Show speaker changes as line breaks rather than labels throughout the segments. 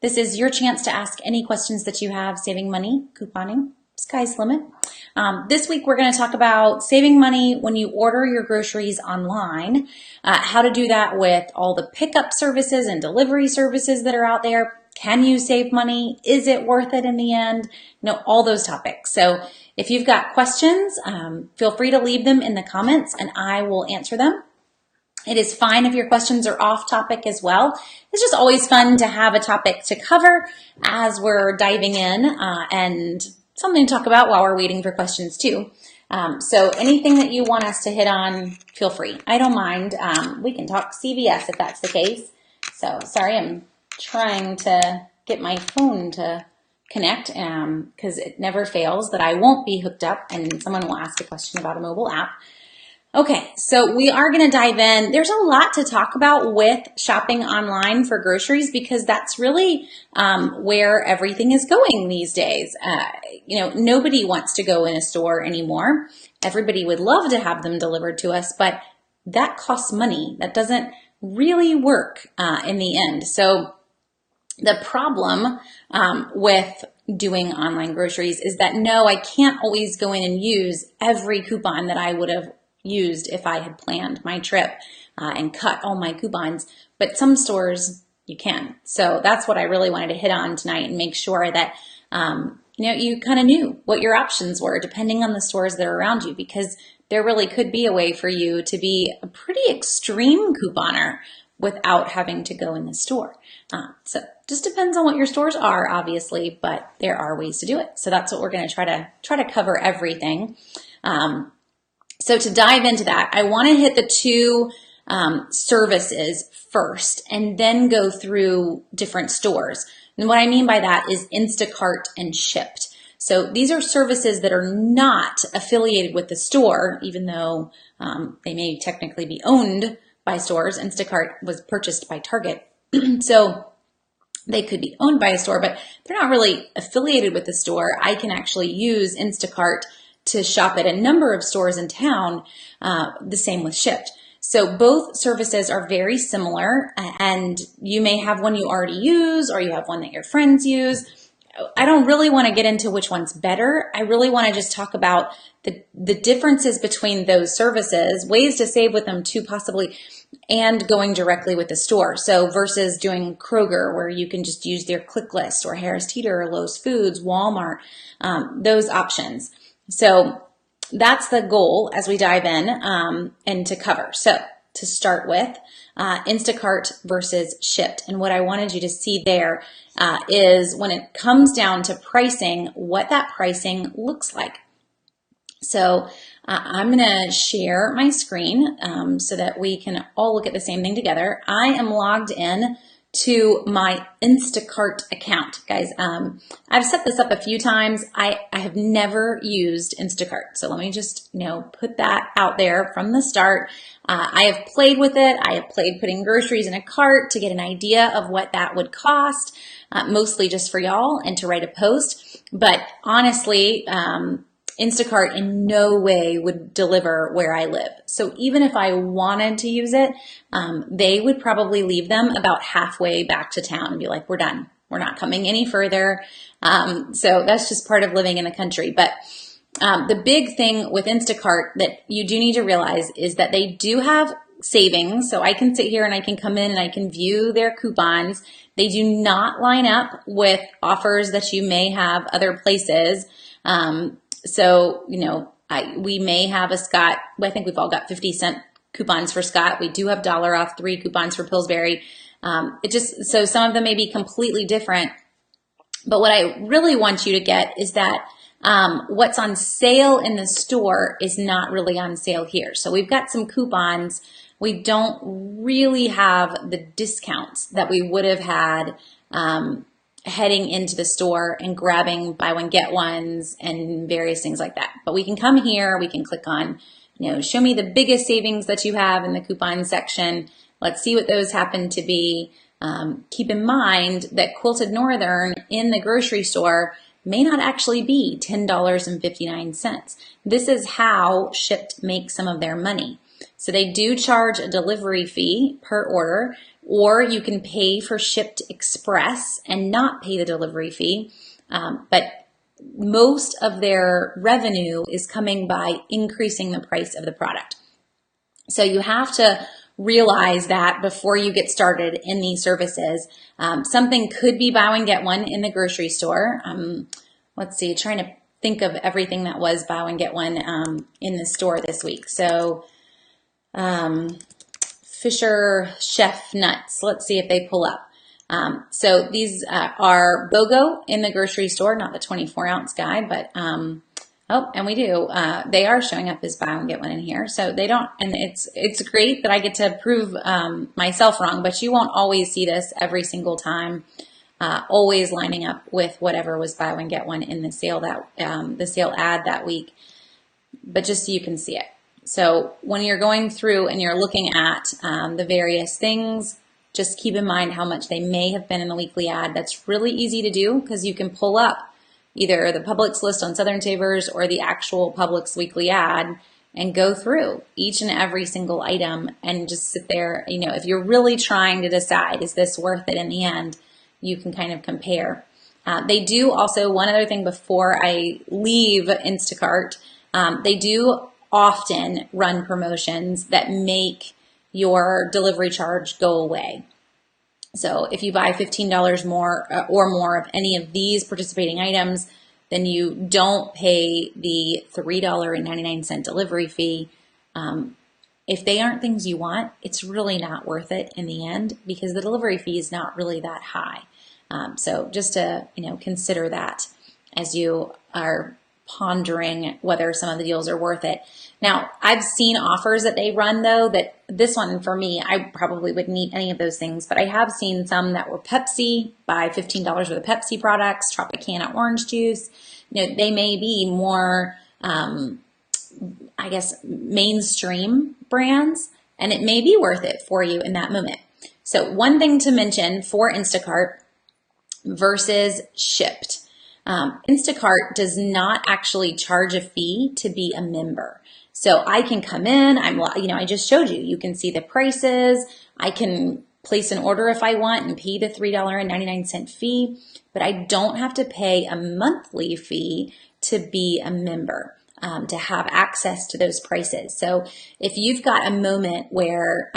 This is your chance to ask any questions that you have saving money, couponing, sky's the limit. This week we're going to talk about saving money when you order your groceries online, how to do that with all the pickup services and delivery services that are out there. Can you save money? Is it worth it in the end? All those topics. So if you've got questions, feel free to leave them in the comments and I will answer them. It is fine if your questions are off topic as well. It's just always fun to have a topic to cover as we're diving in and something to talk about while we're waiting for questions too. So anything that you want us to hit on, feel free. I don't mind. We can talk CVS if that's the case. So sorry, I'm trying to get my phone to connect because it never fails that I won't be hooked up and someone will ask a question about a mobile app. Okay, so we are going to dive in. There's a lot to talk about with shopping online for groceries because that's really where everything is going these days. Nobody wants to go in a store anymore. Everybody would love to have them delivered to us, but that costs money. That doesn't really work in the end. So the problem with doing online groceries is that no, I can't always go in and use every coupon that I would have used if I had planned my trip and cut all my coupons, but some stores you can. So that's what I really wanted to hit on tonight and make sure that you kind of knew what your options were depending on the stores that are around you, because there really could be a way for you to be a pretty extreme couponer without having to go in the store. So just depends on what your stores are, obviously, but there are ways to do it. So that's what we're going to try to cover everything. So to dive into that, I want to hit the two services first and then go through different stores. And what I mean by that is Instacart and Shipt. So these are services that are not affiliated with the store, even though they may technically be owned by stores. Instacart was purchased by Target. So they could be owned by a store, but they're not really affiliated with the store. I can actually use Instacart to shop at a number of stores in town, the same with Shipt. So both services are very similar, and you may have one you already use or you have one that your friends use. I don't really want to get into which one's better. I really want to just talk about the differences between those services, ways to save with them too possibly, and going directly with the store. So versus doing Kroger where you can just use their click list, or Harris Teeter or Lowe's Foods, Walmart, those options. So that's the goal as we dive in and to cover. So to start with, Instacart versus Shipt. And what I wanted you to see there is when it comes down to pricing, what that pricing looks like. So I'm going to share my screen so that we can all look at the same thing together. I am logged in to my Instacart account. Guys, I've set this up a few times. I have never used Instacart. So let me just, put that out there from the start. I have played with it. I have played putting groceries in a cart to get an idea of what that would cost, mostly just for y'all and to write a post. But honestly, Instacart in no way would deliver where I live. So even if I wanted to use it, they would probably leave them about halfway back to town and be like, we're done. We're not coming any further. So that's just part of living in the country. But the big thing with Instacart that you do need to realize is that they do have savings. So I can sit here and I can come in and I can view their coupons. They do not line up with offers that you may have other places. So, we may have a Scott. I think we've all got 50-cent coupons for Scott. We do have $1 off 3 coupons for Pillsbury. So some of them may be completely different. But what I really want you to get is that what's on sale in the store is not really on sale here. So we've got some coupons. We don't really have the discounts that we would have had heading into the store and grabbing buy one, get ones and various things like that. But we can come here, we can click on, show me the biggest savings that you have in the coupon section. Let's see what those happen to be. Keep in mind that Quilted Northern in the grocery store may not actually be $10.59. This is how Shipt makes some of their money. So they do charge a delivery fee per order, or you can pay for shipped express and not pay the delivery fee. But most of their revenue is coming by increasing the price of the product. So you have to realize that before you get started in these services. Something could be buy one, get one in the grocery store. Let's see, trying to think of everything that was buy one, get one in the store this week. So Fisher Chef nuts. Let's see if they pull up. So these are BOGO in the grocery store, not the 24-ounce guy, but oh, and we do. They are showing up as buy one, get one in here. So they don't, and it's great that I get to prove myself wrong, but you won't always see this every single time. Always lining up with whatever was buy one, get one in the sale the sale ad that week, but just so you can see it. So when you're going through and you're looking at the various things, just keep in mind how much they may have been in the weekly ad. That's really easy to do because you can pull up either the Publix list on Southern Savers or the actual Publix weekly ad and go through each and every single item and just sit there. You know, if you're really trying to decide, is this worth it in the end, you can kind of compare. They do also, one other thing before I leave Instacart, they do often run promotions that make your delivery charge go away. So if you buy $15 more or more of any of these participating items, then you don't pay the $3.99 delivery fee. If they aren't things you want, it's really not worth it in the end because the delivery fee is not really that high. So just to, consider that as you are pondering whether some of the deals are worth it. Now, I've seen offers that they run though, that this one for me, I probably wouldn't eat any of those things, but I have seen some that were Pepsi, buy $15 worth of Pepsi products, Tropicana orange juice. They may be more, mainstream brands, and it may be worth it for you in that moment. So one thing to mention for Instacart versus Shipt. Instacart does not actually charge a fee to be a member. So I can come in, I just showed you, you can see the prices. I can place an order if I want and pay the $3.99 fee, but I don't have to pay a monthly fee to be a member, to have access to those prices. So if you've got a moment where,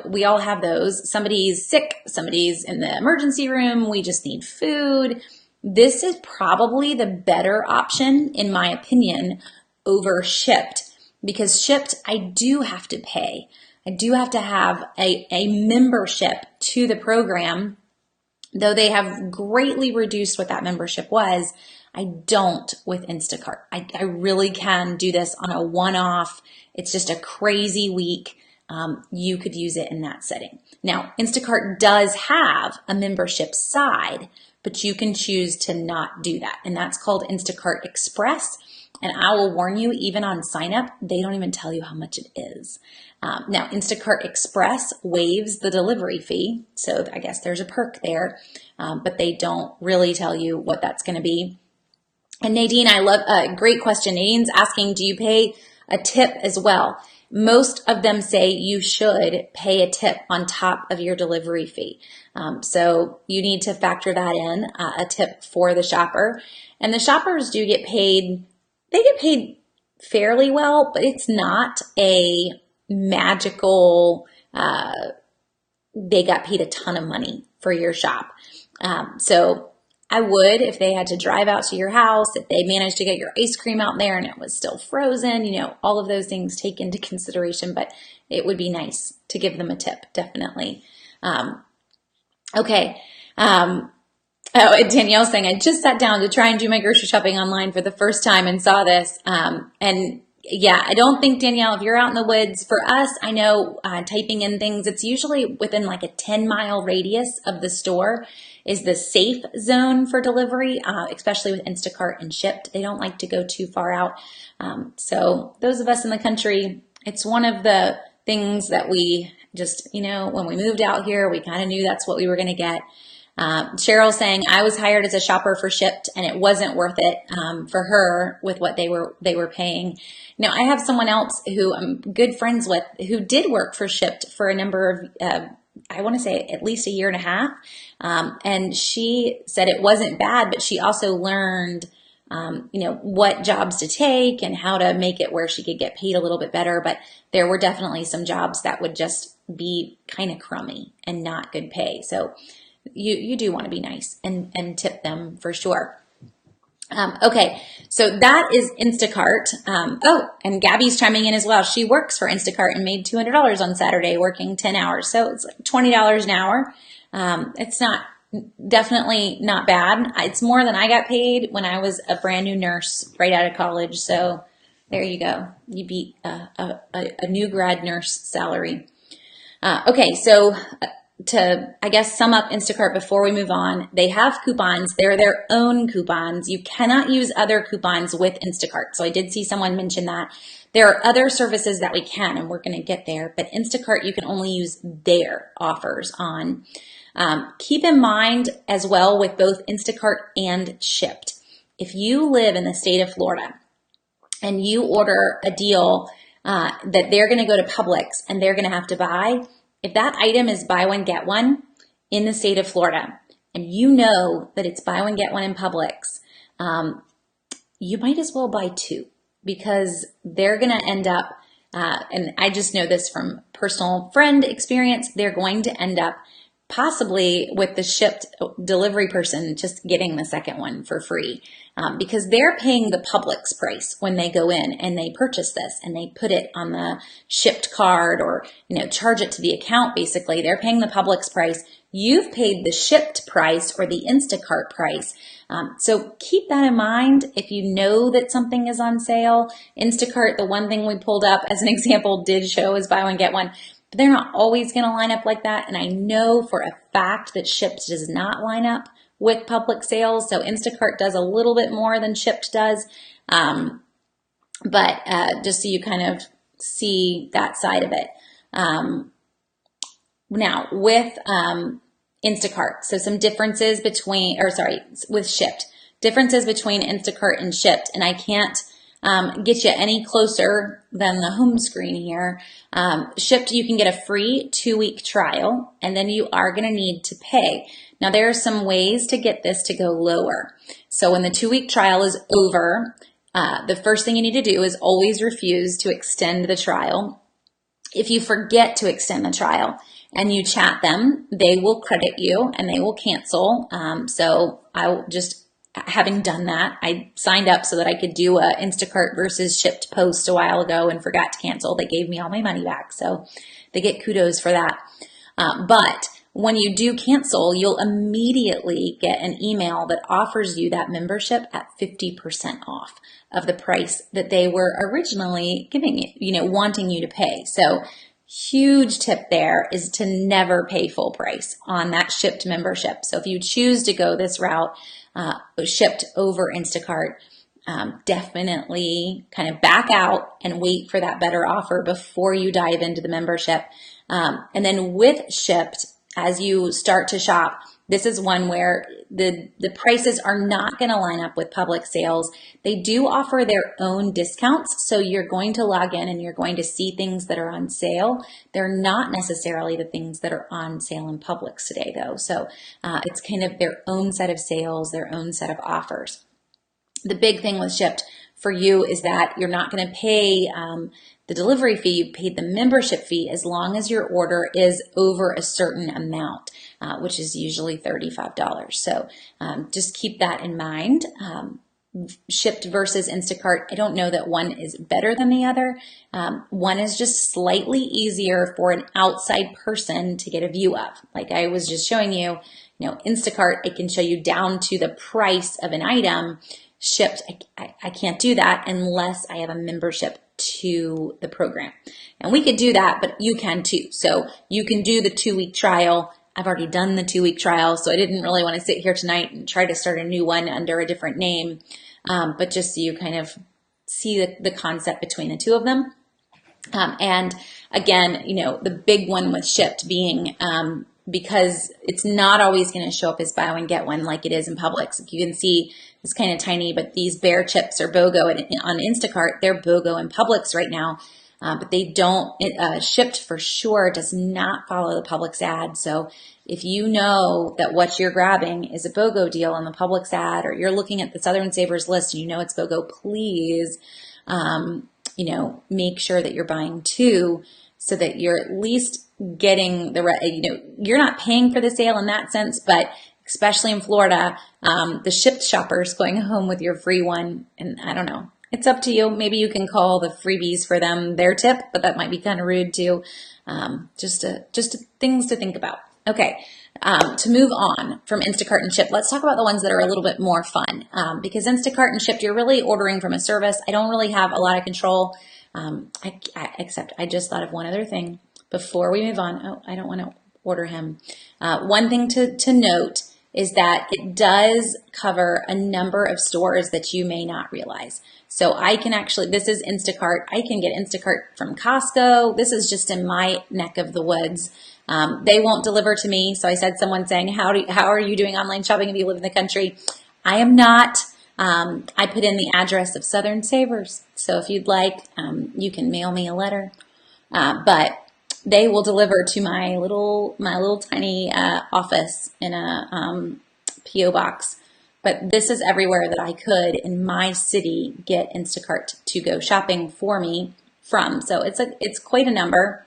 we all have those, somebody's sick, somebody's in the emergency room, we just need food. This is probably the better option, in my opinion, over Shipt, because Shipt, I do have to pay. I do have to have a membership to the program, though they have greatly reduced what that membership was. I don't with Instacart. I really can do this on a one-off. It's just a crazy week. You could use it in that setting. Now, Instacart does have a membership side, but you can choose to not do that. And that's called Instacart Express. And I will warn you, even on sign up, they don't even tell you how much it is. Now, Instacart Express waives the delivery fee. So I guess there's a perk there, but they don't really tell you what that's going to be. And Nadine, I love a great question. Nadine's asking, do you pay a tip as well? Most of them say you should pay a tip on top of your delivery fee. So you need to factor that in, a tip for the shopper. And the shoppers do get paid, they get paid fairly well, but it's not a magical, they got paid a ton of money for your shop. So I would, if they had to drive out to your house, if they managed to get your ice cream out there and it was still frozen, all of those things take into consideration, but it would be nice to give them a tip, definitely. Okay. And Danielle's saying, I just sat down to try and do my grocery shopping online for the first time and saw this. And yeah, I don't think, Danielle, if you're out in the woods, for us, I know typing in things, it's usually within like a 10-mile radius of the store is the safe zone for delivery, especially with Instacart and Shipt. They don't like to go too far out. So those of us in the country, it's one of the things that we just, when we moved out here, we kind of knew that's what we were going to get. Cheryl saying, I was hired as a shopper for Shipt and it wasn't worth it for her with what they were paying. Now, I have someone else who I'm good friends with who did work for Shipt for a number of, I want to say at least a year and a half. And she said it wasn't bad, but she also learned what jobs to take and how to make it where she could get paid a little bit better. But there were definitely some jobs that would just be kind of crummy and not good pay. So you do want to be nice and tip them for sure. Okay, so that is Instacart. And Gabby's chiming in as well. She works for Instacart and made $200 on Saturday working 10 hours. So it's like $20 an hour. It's definitely not bad. It's more than I got paid when I was a brand new nurse right out of college. So there you go. You beat a new grad nurse salary. Okay, so to, I guess, sum up Instacart before we move on, they have coupons. They're their own coupons. You cannot use other coupons with Instacart. So I did see someone mention that. There are other services that we can, and we're going to get there, but Instacart, you can only use their offers on. Keep in mind as well with both Instacart and Shipt, if you live in the state of Florida and you order a deal that they're going to go to Publix and they're going to have to buy, if that item is buy one, get one in the state of Florida, and you know that it's buy one, get one in Publix, you might as well buy two, because they're going to end up, and I just know this from personal friend experience, they're going to end up possibly with the Shipt delivery person just getting the second one for free, because they're paying the Publix price when they go in and they purchase this and they put it on the Shipt card or charge it to the account. Basically, they're paying the Publix price. You've paid the Shipt price or the Instacart price. So keep that in mind if you know that something is on sale. Instacart, the one thing we pulled up as an example, did show is buy one, get one. But they're not always going to line up like that. And I know for a fact that Shipt does not line up with Publix sales. So Instacart does a little bit more than Shipt does. But just so you kind of see that side of it. Now with Instacart, so some differences with Shipt. Differences between Instacart and Shipt. And I can't get you any closer than the home screen here. Shipt, you can get a free 2-week trial, and then you are going to need to pay. Now, there are some ways to get this to go lower. So when the 2-week trial is over, the first thing you need to do is always refuse to extend the trial. If you forget to extend the trial and you chat them, they will credit you and they will cancel. So I just, having done that, I signed up so that I could do a Instacart versus Shipt post a while ago and forgot to cancel. They gave me all my money back, so they get kudos for that. But when you do cancel, you'll immediately get an email that offers you that membership at 50% off of the price that they were originally giving you, wanting you to pay. So huge tip there is to never pay full price on that Shipt membership. So if you choose to go this route, Shipt over Instacart, definitely kind of back out and wait for that better offer before you dive into the membership. And then with Shipt, as you start to shop, this is one where the prices are not going to line up with Publix sales. They do offer their own discounts. So you're going to log in and you're going to see things that are on sale. They're not necessarily the things that are on sale in Publix today, though. So it's kind of their own set of sales, their own set of offers. The big thing with Shipt for you is that you're not going to pay the delivery fee. You paid the membership fee as long as your order is over a certain amount, which is usually $35. So just keep that in mind. Shipt versus Instacart, I don't know that one is better than the other. One is just slightly easier for an outside person to get a view of. Like I was just showing you, Instacart, it can show you down to the price of an item. Shipt, I can't do that unless I have a membership to the program. And we could do that, but you can too. So you can do the 2-week trial. I've already done the 2-week trial, so I didn't really want to sit here tonight and try to start a new one under a different name. But just so you kind of see the concept between the two of them. And again, the big one with Shipt being because it's not always going to show up as buy one, get one like it is in Publix. You can see it's kind of tiny, but these bear chips are BOGO on Instacart. They're BOGO in Publix right now, but they don't, shipped for sure does not follow the Publix ad. So if you know that what you're grabbing is a BOGO deal on the Publix ad, or you're looking at the Southern Savers list and you know it's BOGO, please, make sure that you're buying two so that you're at least getting you're not paying for the sale in that sense, but especially in Florida, the shipped shoppers going home with your free one. And I don't know, it's up to you. Maybe you can call the freebies for them their tip, but that might be kind of rude too. Just things to think about. Okay. To move on from Instacart and Shipt, let's talk about the ones that are a little bit more fun. Because Instacart and Shipt, you're really ordering from a service. I don't really have a lot of control. Except I just thought of one other thing before we move on. Oh, I don't want to order him. One thing to note is that it does cover a number of stores that you may not realize. So I can this is Instacart. I can get Instacart from Costco. This is just in my neck of the woods. They won't deliver to me. So I said someone saying, how are you doing online shopping if you live in the country? I am not. I put in the address of Southern Savers. So if you'd like, you can mail me a letter. But they will deliver to my little tiny office in a P.O. box. But this is everywhere that I could in my city get Instacart to go shopping for me from. So it's quite a number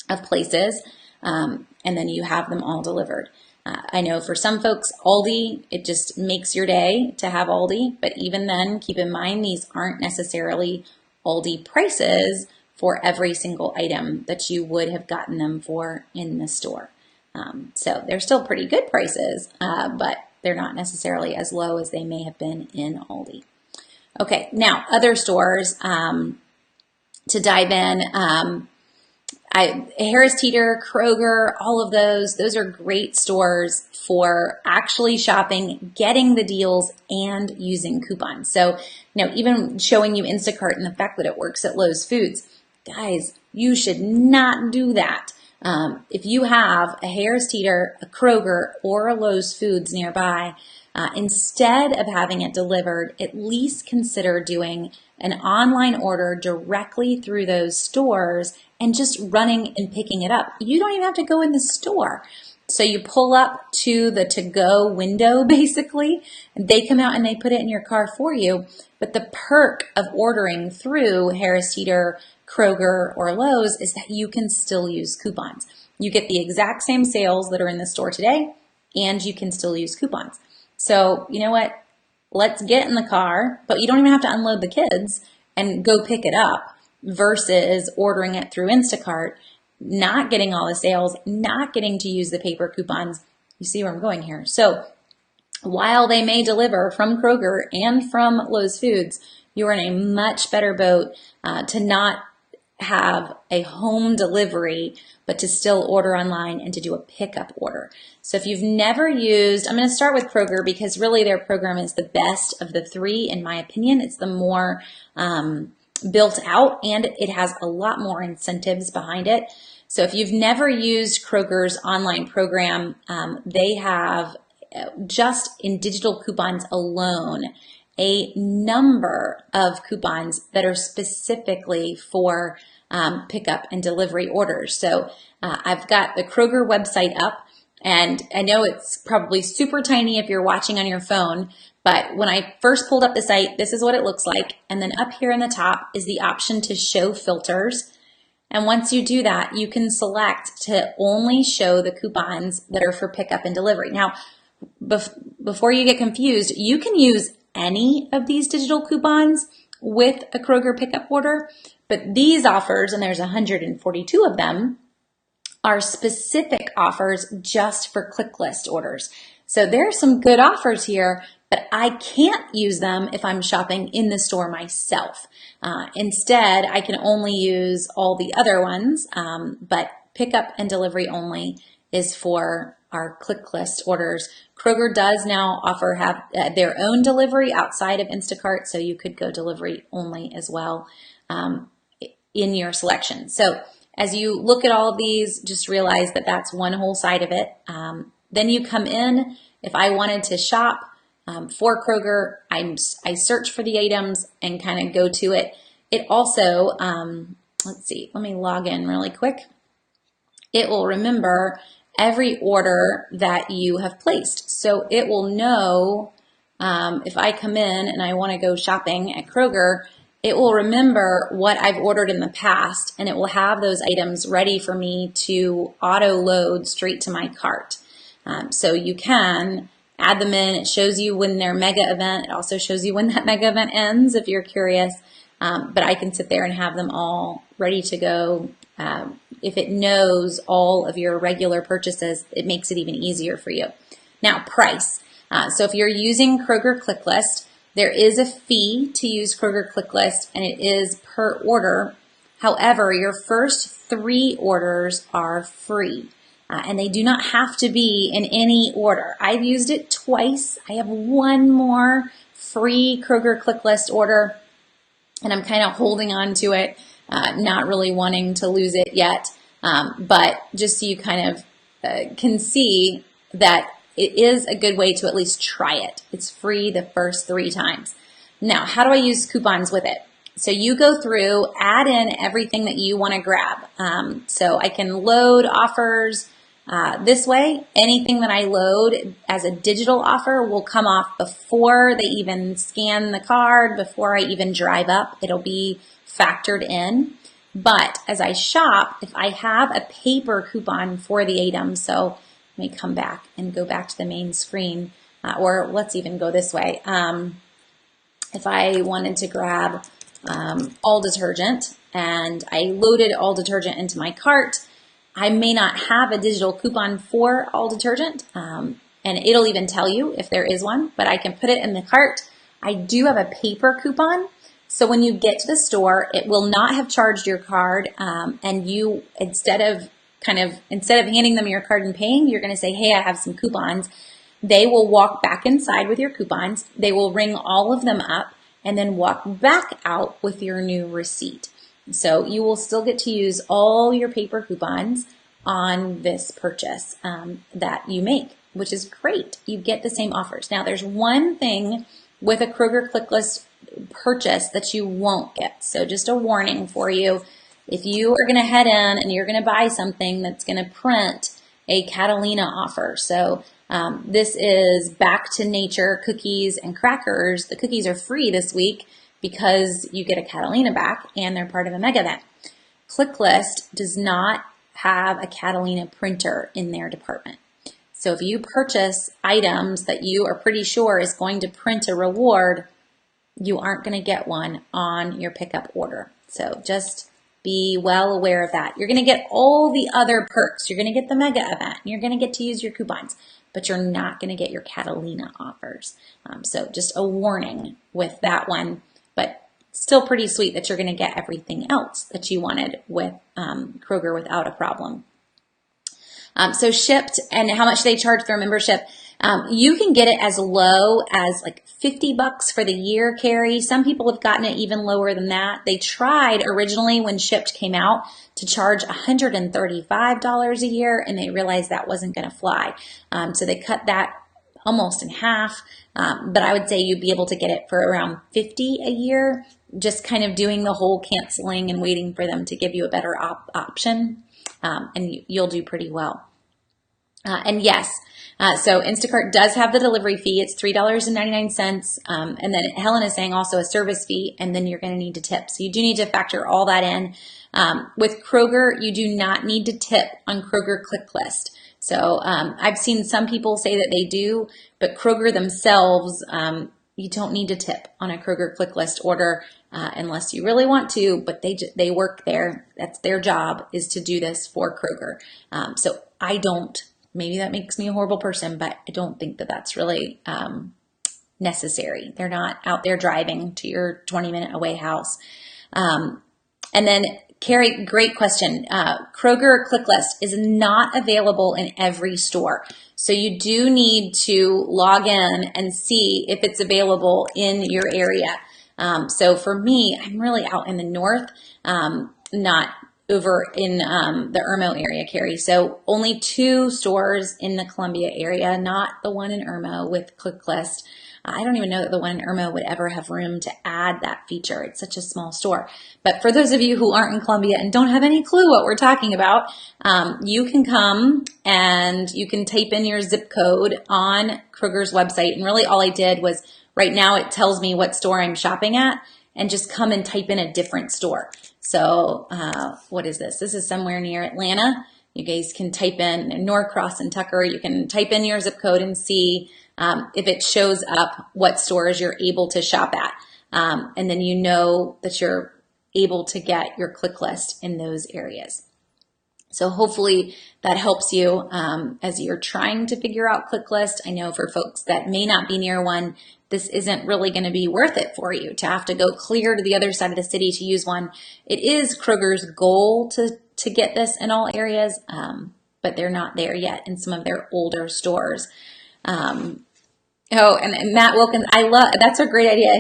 of places. And then you have them all delivered. I know for some folks, Aldi, it just makes your day to have Aldi. But even then, keep in mind, these aren't necessarily Aldi prices for every single item that you would have gotten them for in the store. So they're still pretty good prices, but they're not necessarily as low as they may have been in Aldi. Okay, now other stores to dive in. Harris Teeter, Kroger, all of those are great stores for actually shopping, getting the deals, and using coupons. So, even showing you Instacart and the fact that it works at Lowe's Foods, guys, you should not do that. If you have a Harris Teeter, a Kroger, or a Lowe's Foods nearby, instead of having it delivered, at least consider doing an online order directly through those stores and just running and picking it up. You don't even have to go in the store. So you pull up to the to-go window, basically, and they come out and they put it in your car for you. But the perk of ordering through Harris Teeter, Kroger, or Lowe's is that you can still use coupons. You get the exact same sales that are in the store today, and you can still use coupons. So you know what? Let's get in the car, but you don't even have to unload the kids and go pick it up versus ordering it through Instacart, not getting all the sales, not getting to use the paper coupons. You see where I'm going here. So while they may deliver from Kroger and from Lowe's Foods, you're in a much better boat to not have a home delivery, but to still order online and to do a pickup order. So if you've never used, I'm going to start with Kroger because really their program is the best of the three, in my opinion. It's the more built out and it has a lot more incentives behind it. So if you've never used Kroger's online program, they have just in digital coupons alone, a number of coupons that are specifically for pickup and delivery orders. So I've got the Kroger website up, and I know it's probably super tiny if you're watching on your phone, but when I first pulled up the site, this is what it looks like. And then up here in the top is the option to show filters. And once you do that, you can select to only show the coupons that are for pickup and delivery. Now, before you get confused, you can use any of these digital coupons with a Kroger pickup order, but these offers, and there's 142 of them, are specific offers just for click list orders. So there are some good offers here, but I can't use them if I'm shopping in the store myself. Instead, I can only use all the other ones, but pickup and delivery only is for our click list orders. Kroger does now have their own delivery outside of Instacart, so you could go delivery only as well in your selection. So as you look at all of these, just realize that that's one whole side of it. Then you come in. If I wanted to shop for Kroger, I search for the items and kind of go to it. It also, let's see, let me log in really quick. It will remember every order that you have placed. So it will know if I come in and I want to go shopping at Kroger, it will remember what I've ordered in the past, and it will have those items ready for me to auto load straight to my cart. So you can add them in. It shows you when their mega event. It also shows you when that mega event ends if you're curious. But I can sit there and have them all ready to go. If it knows all of your regular purchases, it makes it even easier for you. Now, price. So if you're using Kroger ClickList, there is a fee to use Kroger ClickList, and it is per order. However, your first 3 orders are free, and they do not have to be in any order. I've used it twice. I have one more free Kroger ClickList order, and I'm kind of holding on to it, not really wanting to lose it yet. But just so you kind of can see that it is a good way to at least try it. It's free the first 3 times. Now, how do I use coupons with it? So you go through, add in everything that you want to grab. So I can load offers this way. Anything that I load as a digital offer will come off before they even scan the card, before I even drive up. It'll be factored in. But as I shop, if I have a paper coupon for the item, so let me come back and go back to the main screen, or let's even go this way. If I wanted to grab all detergent and I loaded all detergent into my cart, I may not have a digital coupon for all detergent, and it'll even tell you if there is one, but I can put it in the cart. I do have a paper coupon. So when you get to the store, it will not have charged your card, and you, instead of handing them your card and paying, you're going to say, hey, I have some coupons. They will walk back inside with your coupons. They will ring all of them up and then walk back out with your new receipt. So you will still get to use all your paper coupons on this purchase that you make, which is great. You get the same offers. Now, there's one thing with a Kroger ClickList purchase that you won't get. So just a warning for you. If you are going to head in and you're going to buy something that's going to print a Catalina offer. So this is Back to Nature cookies and crackers. The cookies are free this week because you get a Catalina back and they're part of a mega event. ClickList does not have a Catalina printer in their department. So if you purchase items that you are pretty sure is going to print a reward, you aren't going to get one on your pickup order. So just be well aware of that. You're going to get all the other perks. You're going to get the mega event. You're going to get to use your coupons, but you're not going to get your Catalina offers. So just a warning with that one, but still pretty sweet that you're going to get everything else that you wanted with Kroger without a problem. So shipped and how much they charge for a membership. You can get it as low as like $50 for the year, Carrie. Some people have gotten it even lower than that. They tried originally when Shipped came out to charge $135 a year, and they realized that wasn't going to fly. So they cut that almost in half. But I would say you'd be able to get it for around $50 a year, just kind of doing the whole canceling and waiting for them to give you a better option. And you'll do pretty well. And yes, so Instacart does have the delivery fee. It's $3.99. And then Helen is saying also a service fee, and then you're going to need to tip. So you do need to factor all that in. With Kroger, you do not need to tip on Kroger ClickList. So I've seen some people say that they do, but Kroger themselves, you don't need to tip on a Kroger ClickList order unless you really want to, but they work there. That's their job, is to do this for Kroger. So I don't. Maybe that makes me a horrible person, but I don't think that that's really necessary. They're not out there driving to your 20-minute away house. And then, Carrie, great question. Kroger ClickList is not available in every store. So you do need to log in and see if it's available in your area. So for me, I'm really out in the north, not over in the Irmo area, Carrie. So only 2 stores in the Columbia area, not the one in Irmo with ClickList. I don't even know that the one in Irmo would ever have room to add that feature. It's such a small store. But for those of you who aren't in Columbia and don't have any clue what we're talking about, you can come and you can type in your zip code on Kroger's website. And really all I did was, right now it tells me what store I'm shopping at, and just come and type in a different store. So what is this? This is somewhere near Atlanta. You guys can type in Norcross and Tucker. You can type in your zip code and see if it shows up what stores you're able to shop at. And then you know that you're able to get your click list in those areas. So hopefully that helps you as you're trying to figure out click list. I know for folks that may not be near one, this isn't really going to be worth it for you to have to go clear to the other side of the city to use one. It is Kroger's goal to get this in all areas, but they're not there yet in some of their older stores. And Matt Wilkins, that's a great idea.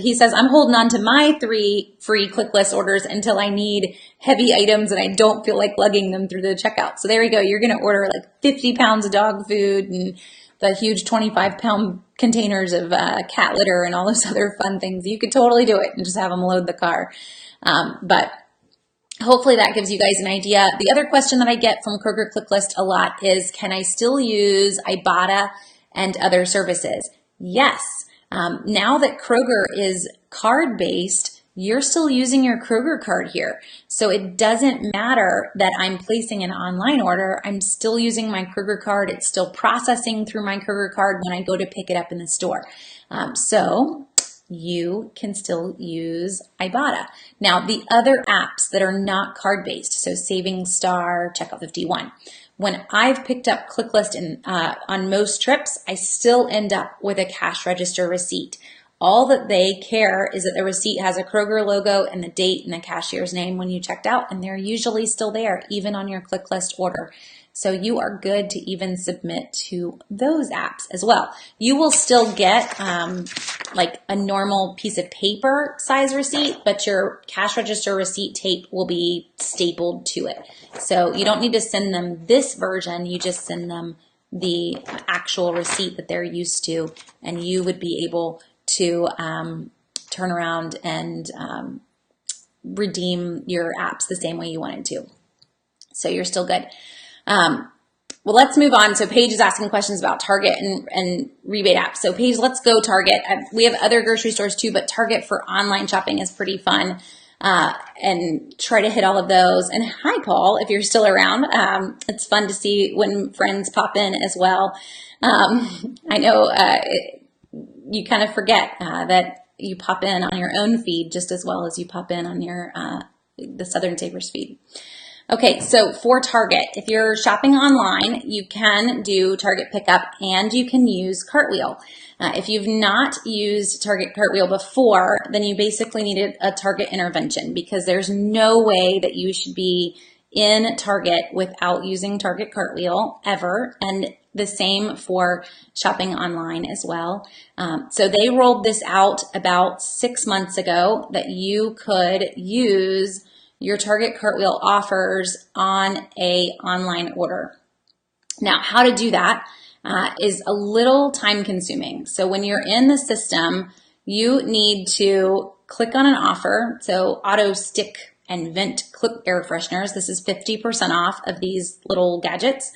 He says, I'm holding on to my 3 free click list orders until I need heavy items and I don't feel like lugging them through the checkout. So there you go. You're going to order like 50 pounds of dog food and the huge 25-pound containers of cat litter and all those other fun things. You could totally do it and just have them load the car. But hopefully that gives you guys an idea. The other question that I get from Kroger ClickList a lot is, can I still use Ibotta and other services? Yes. Now that Kroger is card-based, you're still using your Kroger card here. So it doesn't matter that I'm placing an online order. I'm still using my Kroger card. It's still processing through my Kroger card when I go to pick it up in the store. So you can still use Ibotta. Now, the other apps that are not card-based, so Savings Star, Checkout 51, when I've picked up ClickList on most trips, I still end up with a cash register receipt. All that they care is that the receipt has a Kroger logo and the date and the cashier's name when you checked out, and they're usually still there, even on your ClickList order. So you are good to even submit to those apps as well. You will still get like a normal piece of paper size receipt, but your cash register receipt tape will be stapled to it. So you don't need to send them this version. You just send them the actual receipt that they're used to, and you would be able to turn around and redeem your apps the same way you wanted to. So you're still good. Well, let's move on. So Paige is asking questions about Target and rebate apps. So Paige, let's go Target. We have other grocery stores too, but Target for online shopping is pretty fun. And try to hit all of those. And hi, Paul, if you're still around. It's fun to see when friends pop in as well. I know you kind of forget that you pop in on your own feed just as well as you pop in on your the Southern Savers feed. Okay, so for Target, if you're shopping online, you can do Target Pickup and you can use Cartwheel. If you've not used Target Cartwheel before, then you basically need a Target intervention, because there's no way that you should be in Target without using Target Cartwheel ever. And the same for shopping online as well. So they rolled this out about 6 months ago that you could use your Target Cartwheel offers on a online order. Now, how to do that is a little time consuming. So when you're in the system, you need to click on an offer. So Auto Stick and Vent Clip Air Fresheners. This is 50% off of these little gadgets.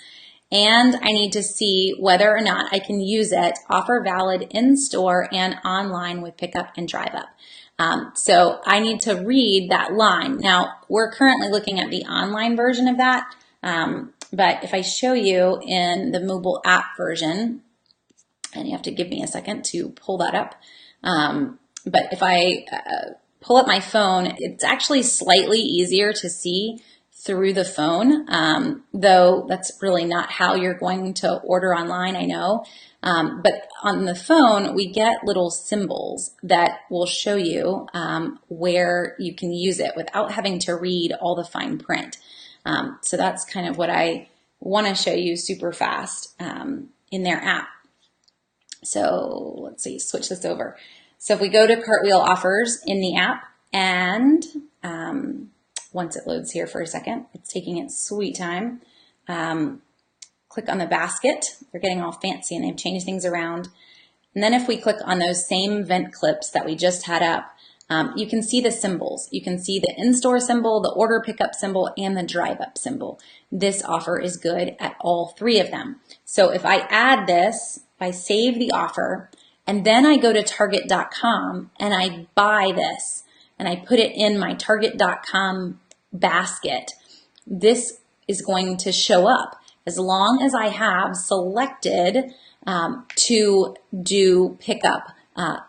And I need to see whether or not I can use it, offer valid in store and online with pickup and drive up. So I need to read that line. Now, we're currently looking at the online version of that. But if I show you in the mobile app version, and you have to give me a second to pull that up. But if I pull up my phone, it's actually slightly easier to see through the phone, though that's really not how you're going to order online, I know. But on the phone, we get little symbols that will show you where you can use it without having to read all the fine print. So that's kind of what I want to show you super fast in their app. So let's see, switch this over. So if we go to Cartwheel offers in the app and once it loads here for a second. It's taking its sweet time. Click on the basket. They're getting all fancy and they've changed things around. And then if we click on those same vent clips that we just had up, you can see the symbols. You can see the in-store symbol, the order pickup symbol, and the drive-up symbol. This offer is good at all three of them. So if I add this, if I save the offer, and then I go to Target.com and I buy this, and I put it in my Target.com basket, this is going to show up as long as I have selected to do pickup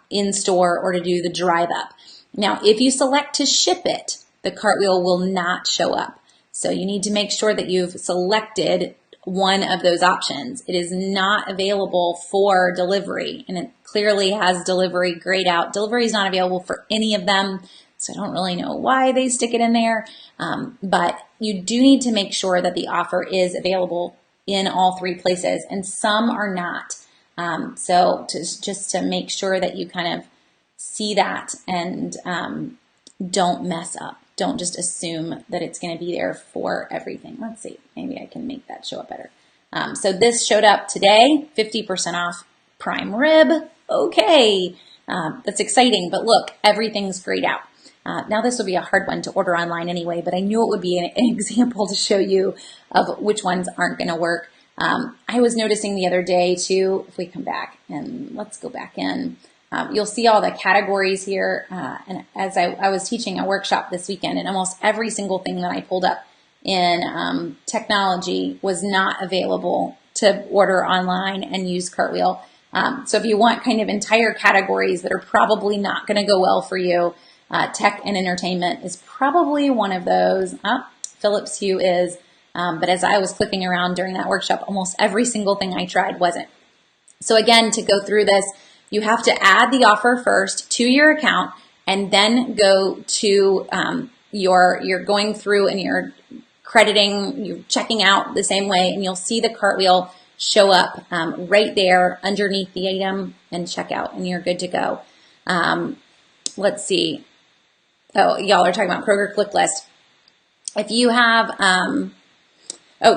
in store or to do the drive up. Now, if you select to ship it, the Cartwheel will not show up. So you need to make sure that you've selected one of those options. It is not available for delivery, and it clearly has delivery grayed out. Delivery is not available for any of them, so I don't really know why they stick it in there, but you do need to make sure that the offer is available in all three places, and some are not. So just to make sure that you kind of see that and don't mess up. Don't just assume that it's going to be there for everything. Let's see, maybe I can make that show up better. So this showed up today, 50% off prime rib. Okay, that's exciting, but look, everything's grayed out. Now this will be a hard one to order online anyway, but I knew it would be an example to show you of which ones aren't going to work. I was noticing the other day too, if we come back and let's go back in, you'll see all the categories here. And as I was teaching a workshop this weekend, and almost every single thing that I pulled up in technology was not available to order online and use Cartwheel. So if you want kind of entire categories that are probably not going to go well for you, tech and entertainment is probably one of those. Philips Hue is, but as I was clicking around during that workshop, almost every single thing I tried wasn't. So again, to go through this, you have to add the offer first to your account, and then go to you're going through and you're crediting, you're checking out the same way, and you'll see the Cartwheel show up right there underneath the item and check out, and you're good to go. Let's see. Oh, y'all are talking about Kroger Click List. If you have,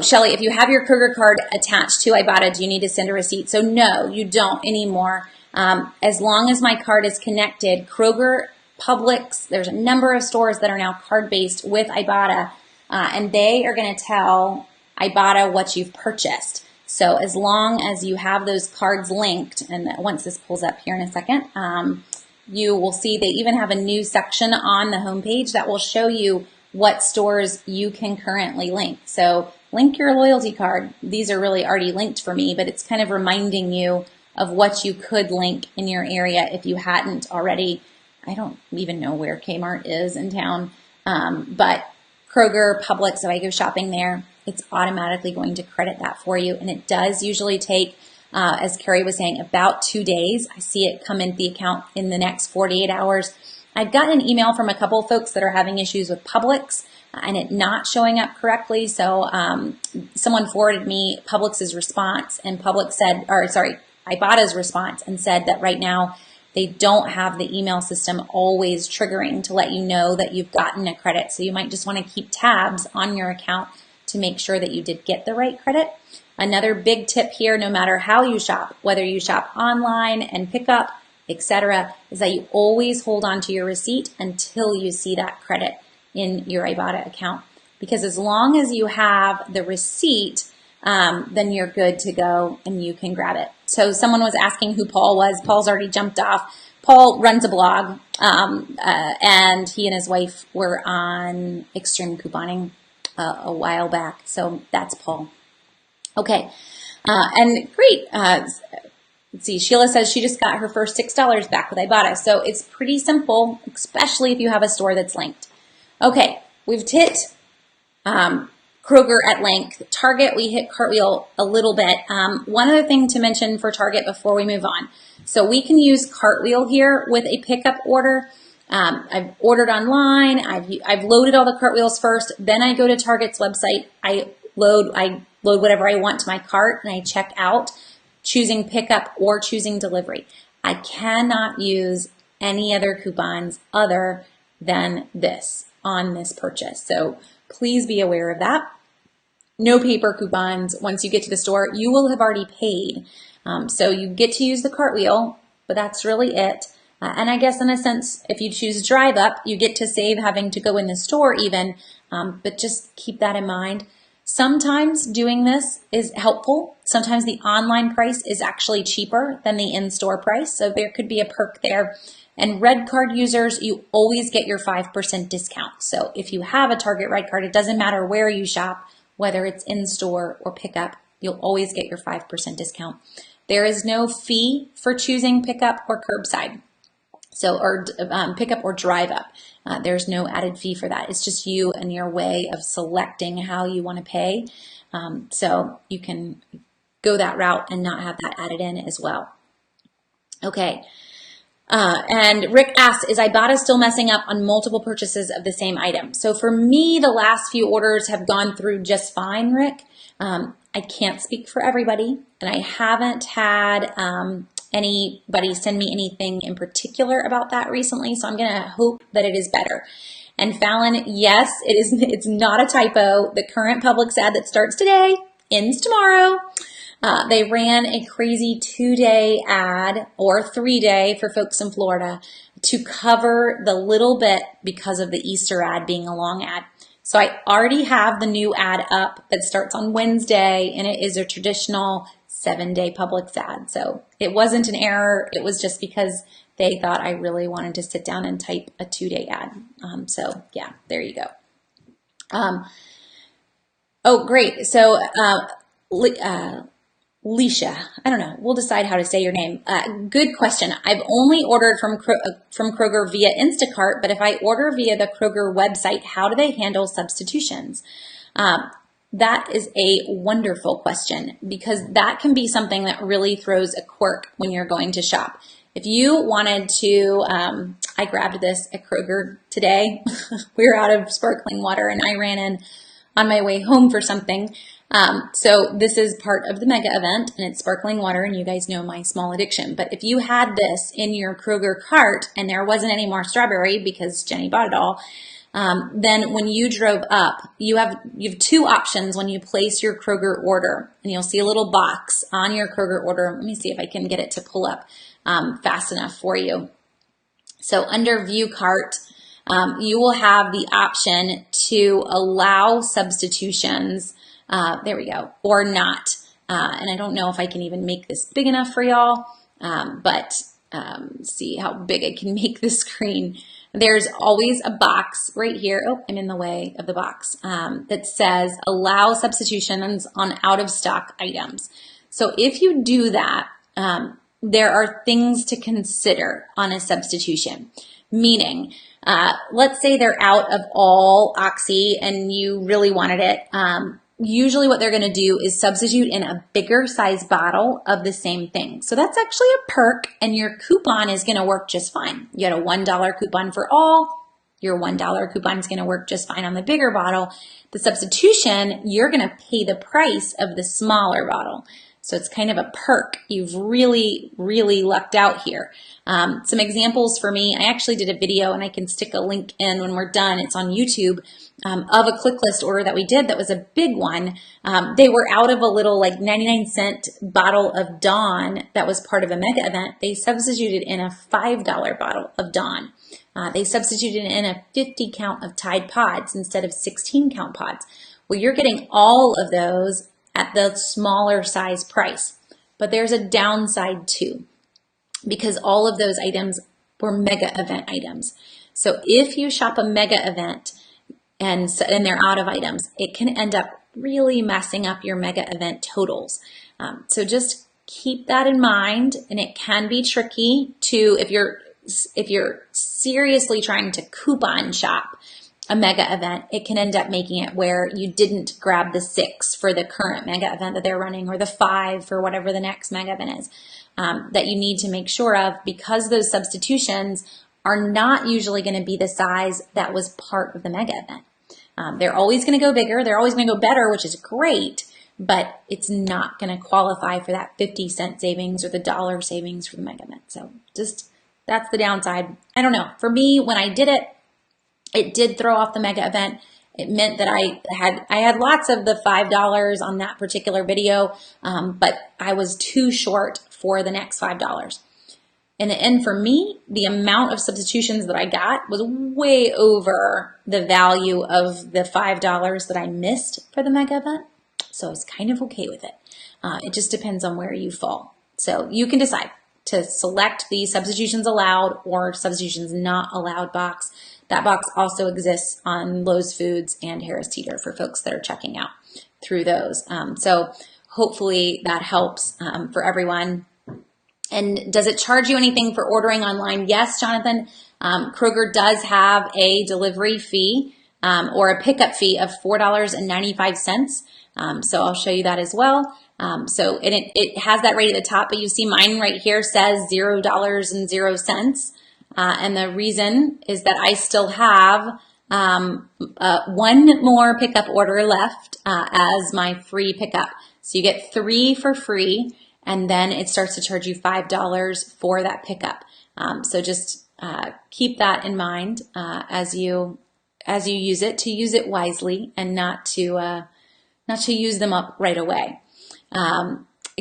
Shelly, if you have your Kroger card attached to Ibotta, do you need to send a receipt? So no, you don't anymore. As long as my card is connected, Kroger, Publix, there's a number of stores that are now card-based with Ibotta, and they are going to tell Ibotta what you've purchased. So as long as you have those cards linked, and once this pulls up here in a second, you will see they even have a new section on the homepage that will show you what stores you can currently link. So link your loyalty card. These are really already linked for me, but it's kind of reminding you of what you could link in your area if you hadn't already. I don't even know where Kmart is in town, but Kroger, Publix, if I go shopping there, it's automatically going to credit that for you. And it does usually take, as Carrie was saying, about 2 days. I see it come into the account in the next 48 hours. I've gotten an email from a couple of folks that are having issues with Publix and it not showing up correctly. So someone forwarded me Publix's response, and Ibotta's response, and said that right now they don't have the email system always triggering to let you know that you've gotten a credit. So you might just want to keep tabs on your account to make sure that you did get the right credit. Another big tip here, no matter how you shop, whether you shop online and pick up, etc., is that you always hold on to your receipt until you see that credit in your Ibotta account. Because as long as you have the receipt, then you're good to go and you can grab it. So someone was asking who Paul was. Paul's already jumped off. Paul runs a blog, and he and his wife were on extreme couponing a while back. So that's Paul. Okay, and great. Let's see, Sheila says she just got her first $6 back with Ibotta. So it's pretty simple, especially if you have a store that's linked. Okay, we've hit Kroger at length. Target, we hit Cartwheel a little bit. One other thing to mention for Target before we move on. So we can use Cartwheel here with a pickup order. I've ordered online. I've loaded all the Cartwheels first. Then I go to Target's website. I load whatever I want to my cart, and I check out, choosing pickup or choosing delivery. I cannot use any other coupons other than this on this purchase. So please be aware of that. No paper coupons. Once you get to the store, you will have already paid. So you get to use the Cartwheel, but that's really it. And I guess in a sense, if you choose drive up, you get to save having to go in the store even, but just keep that in mind. Sometimes doing this is helpful. Sometimes the online price is actually cheaper than the in-store price, so there could be a perk there. And Red Card users, you always get your 5% discount. So if you have a Target Red Card, it doesn't matter where you shop, whether it's in-store or pickup, you'll always get your 5% discount. There is no fee for choosing pickup or curbside. So, or pickup or drive up. There's no added fee for that. It's just you and your way of selecting how you want to pay. So you can go that route and not have that added in as well. Okay. And Rick asks, is Ibotta still messing up on multiple purchases of the same item? So for me, the last few orders have gone through just fine, Rick. I can't speak for everybody, and I haven't had anybody send me anything in particular about that recently, so I'm going to hope that it is better. And Fallon, yes, it is. It's not a typo. The current Publix ad that starts today ends tomorrow. They ran a crazy 2-day ad, or 3-day for folks in Florida, to cover the little bit because of the Easter ad being a long ad. So I already have the new ad up that starts on Wednesday, and it is a traditional 7-day Publix ad. So it wasn't an error. It was just because they thought I really wanted to sit down and type a 2-day ad. So yeah, there you go. Oh, great. So Leisha, I don't know. We'll decide how to say your name. Good question. I've only ordered from Kroger via Instacart, but if I order via the Kroger website, how do they handle substitutions? That is a wonderful question, because that can be something that really throws a quirk when you're going to shop. If you wanted to, I grabbed this at Kroger today. We were out of sparkling water and I ran in on my way home for something. So this is part of the mega event, and it's sparkling water, and you guys know my small addiction. But if you had this in your Kroger cart and there wasn't any more strawberry because Jenny bought it all, then when you drove up, you have 2 options when you place your Kroger order, and you'll see a little box on your Kroger order. Let me see if I can get it to pull up fast enough for you. So under View Cart, you will have the option to allow substitutions. There we go, or not. And I don't know if I can even make this big enough for y'all, but see how big I can make the screen. There's always a box right here. Oh, I'm in the way of the box, that says allow substitutions on out of stock items. So if you do that, there are things to consider on a substitution, meaning, let's say they're out of all Oxy and you really wanted it. Usually what they're going to do is substitute in a bigger size bottle of the same thing. So that's actually a perk, and your coupon is going to work just fine. You had a $1 coupon for all. Your $1 coupon is going to work just fine on the bigger bottle. The substitution, you're going to pay the price of the smaller bottle. So it's kind of a perk. You've really, really lucked out here. Some examples for me, I actually did a video, and I can stick a link in when we're done. It's on YouTube, of a click list order that we did that was a big one. They were out of a little like 99-cent bottle of Dawn that was part of a mega event. They substituted in a $5 bottle of Dawn. They substituted in a 50 count of Tide Pods instead of 16 count pods. Well, you're getting all of those at the smaller size price. But there's a downside too, because all of those items were mega event items. So if you shop a mega event and they're out of items, it can end up really messing up your mega event totals. So just keep that in mind, and it can be tricky to, if you're seriously trying to coupon shop a mega event, it can end up making it where you didn't grab the 6 for the current mega event that they're running, or the 5 for whatever the next mega event is, that you need to make sure of, because those substitutions are not usually going to be the size that was part of the mega event. They're always going to go bigger. They're always going to go better, which is great, but it's not going to qualify for that 50-cent savings or the $1 savings for the mega event. So just, that's the downside. I don't know. For me, when I did it, It did throw off the mega event. It meant that I had lots of the $5 on that particular video, but I was too short for the next $5. In the end, for me, the amount of substitutions that I got was way over the value of the $5 that I missed for the mega event. So I was kind of okay with it. It just depends on where you fall. So you can decide to select the substitutions allowed or substitutions not allowed box. That box also exists on Lowe's Foods and Harris Teeter for folks that are checking out through those. So hopefully that helps for everyone. And does it charge you anything for ordering online? Yes, Jonathan. Kroger does have a delivery fee or a pickup fee of $4.95. So I'll show you that as well. So it has that right at the top, but you see mine right here says $0.00. And the reason is that I still have one more pickup order left as my free pickup. So you get 3 for free, and then it starts to charge you $5 for that pickup. So just keep that in mind as you use it, to use it wisely and not to use them up right away.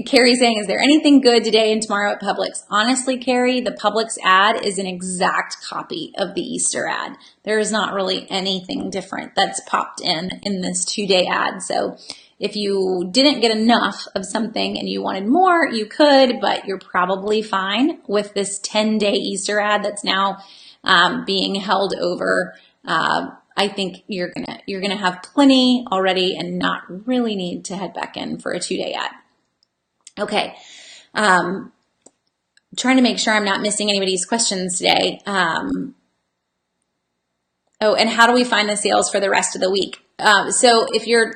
Carrie's saying, is there anything good today and tomorrow at Publix? Honestly, Carrie, the Publix ad is an exact copy of the Easter ad. There is not really anything different that's popped in this 2-day ad. So if you didn't get enough of something and you wanted more, you could, but you're probably fine with this 10-day Easter ad that's now being held over. I think you're gonna have plenty already and not really need to head back in for a 2-day ad. Okay, trying to make sure I'm not missing anybody's questions today. Oh, and how do we find the sales for the rest of the week? So if you're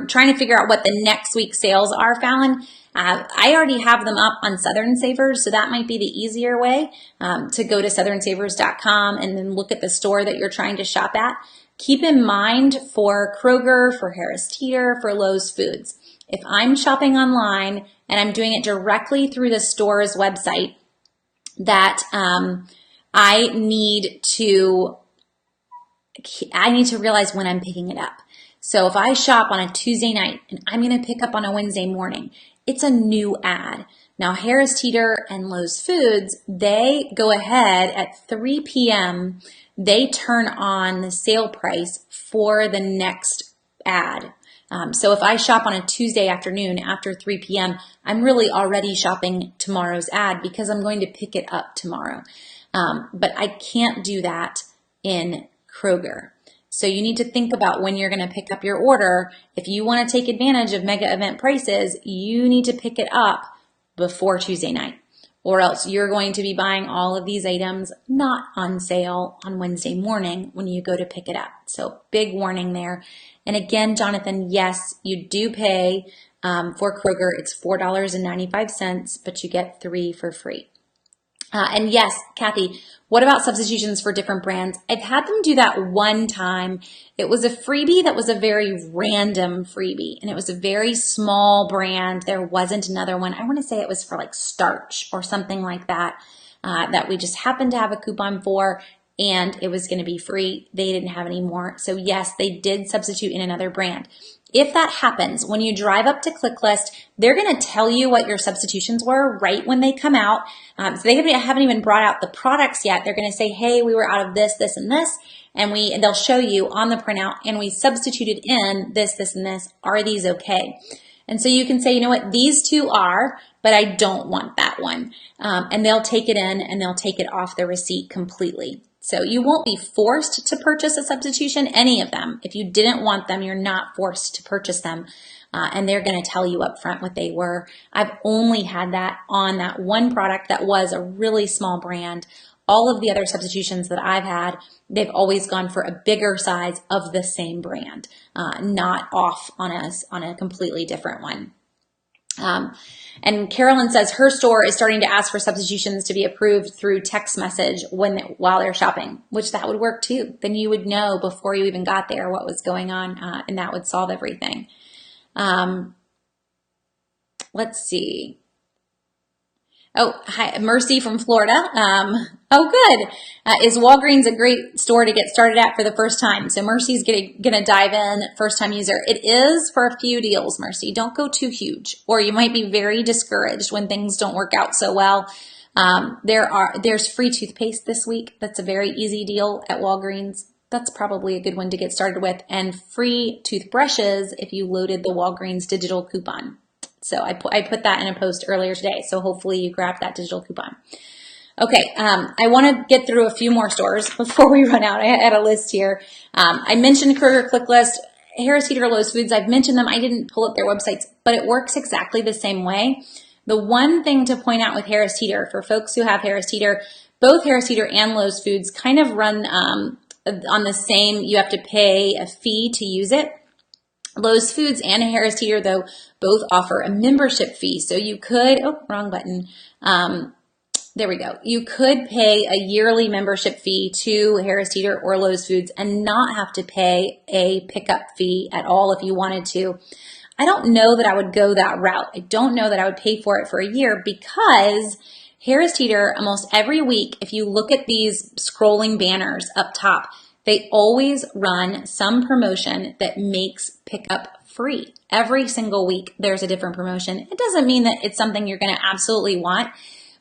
trying to figure out what the next week's sales are, Fallon, I already have them up on Southern Savers, so that might be the easier way to go to southernsavers.com and then look at the store that you're trying to shop at. Keep in mind for Kroger, for Harris Teeter, for Lowe's Foods, if I'm shopping online and I'm doing it directly through the store's website, that I need to realize when I'm picking it up. So if I shop on a Tuesday night and I'm going to pick up on a Wednesday morning, it's a new ad. Now, Harris Teeter and Lowe's Foods, they go ahead at 3 p.m. They turn on the sale price for the next ad. So if I shop on a Tuesday afternoon after 3 p.m., I'm really already shopping tomorrow's ad because I'm going to pick it up tomorrow. But I can't do that in Kroger. So you need to think about when you're going to pick up your order. If you want to take advantage of mega event prices, you need to pick it up before Tuesday night, or else you're going to be buying all of these items not on sale on Wednesday morning when you go to pick it up. So big warning there. And again, Jonathan, yes, you do pay for Kroger. It's $4.95, but you get 3 for free. And yes, Kathy, what about substitutions for different brands? I've had them do that one time. It was a freebie that was a very random freebie, and it was a very small brand. There wasn't another one. I want to say it was for like starch or something like that, that we just happened to have a coupon for, and it was going to be free. They didn't have any more. So yes, they did substitute in another brand. If that happens, when you drive up to ClickList, they're going to tell you what your substitutions were right when they come out. So they haven't even brought out the products yet. They're going to say, hey, we were out of this, this, and this. And they'll show you on the printout, and we substituted in this, this, and this. Are these okay? And so you can say, you know what, these two are, but I don't want that one. And they'll take it in and they'll take it off the receipt completely. So you won't be forced to purchase a substitution, any of them. If you didn't want them, you're not forced to purchase them. And they're going to tell you up front what they were. I've only had that on that one product that was a really small brand. All of the other substitutions that I've had, they've always gone for a bigger size of the same brand, not off on a completely different one. And Carolyn says her store is starting to ask for substitutions to be approved through text message while they're shopping, which that would work too. Then you would know before you even got there what was going on, and that would solve everything. Let's see. Oh, hi, Mercy from Florida. Oh, good. Is Walgreens a great store to get started at for the first time? So Mercy's gonna dive in, first time user. It is for a few deals, Mercy. Don't go too huge, or you might be very discouraged when things don't work out so well. There's free toothpaste this week. That's a very easy deal at Walgreens. That's probably a good one to get started with. And free toothbrushes if you loaded the Walgreens digital coupon. So I put that in a post earlier today. So hopefully you grab that digital coupon. Okay, I want to get through a few more stores before we run out. I had a list here. I mentioned Kroger ClickList, Harris Teeter, Lowe's Foods. I've mentioned them. I didn't pull up their websites, but it works exactly the same way. The one thing to point out with Harris Teeter, for folks who have Harris Teeter, both Harris Teeter and Lowe's Foods kind of run on the same, you have to pay a fee to use it. Lowe's Foods and Harris Teeter, though, both offer a membership fee. So you could, oh, wrong button. There we go. You could pay a yearly membership fee to Harris Teeter or Lowe's Foods and not have to pay a pickup fee at all if you wanted to. I don't know that I would go that route. I don't know that I would pay for it for a year because Harris Teeter, almost every week, if you look at these scrolling banners up top, they always run some promotion that makes pickup free. Every single week, there's a different promotion. It doesn't mean that it's something you're going to absolutely want,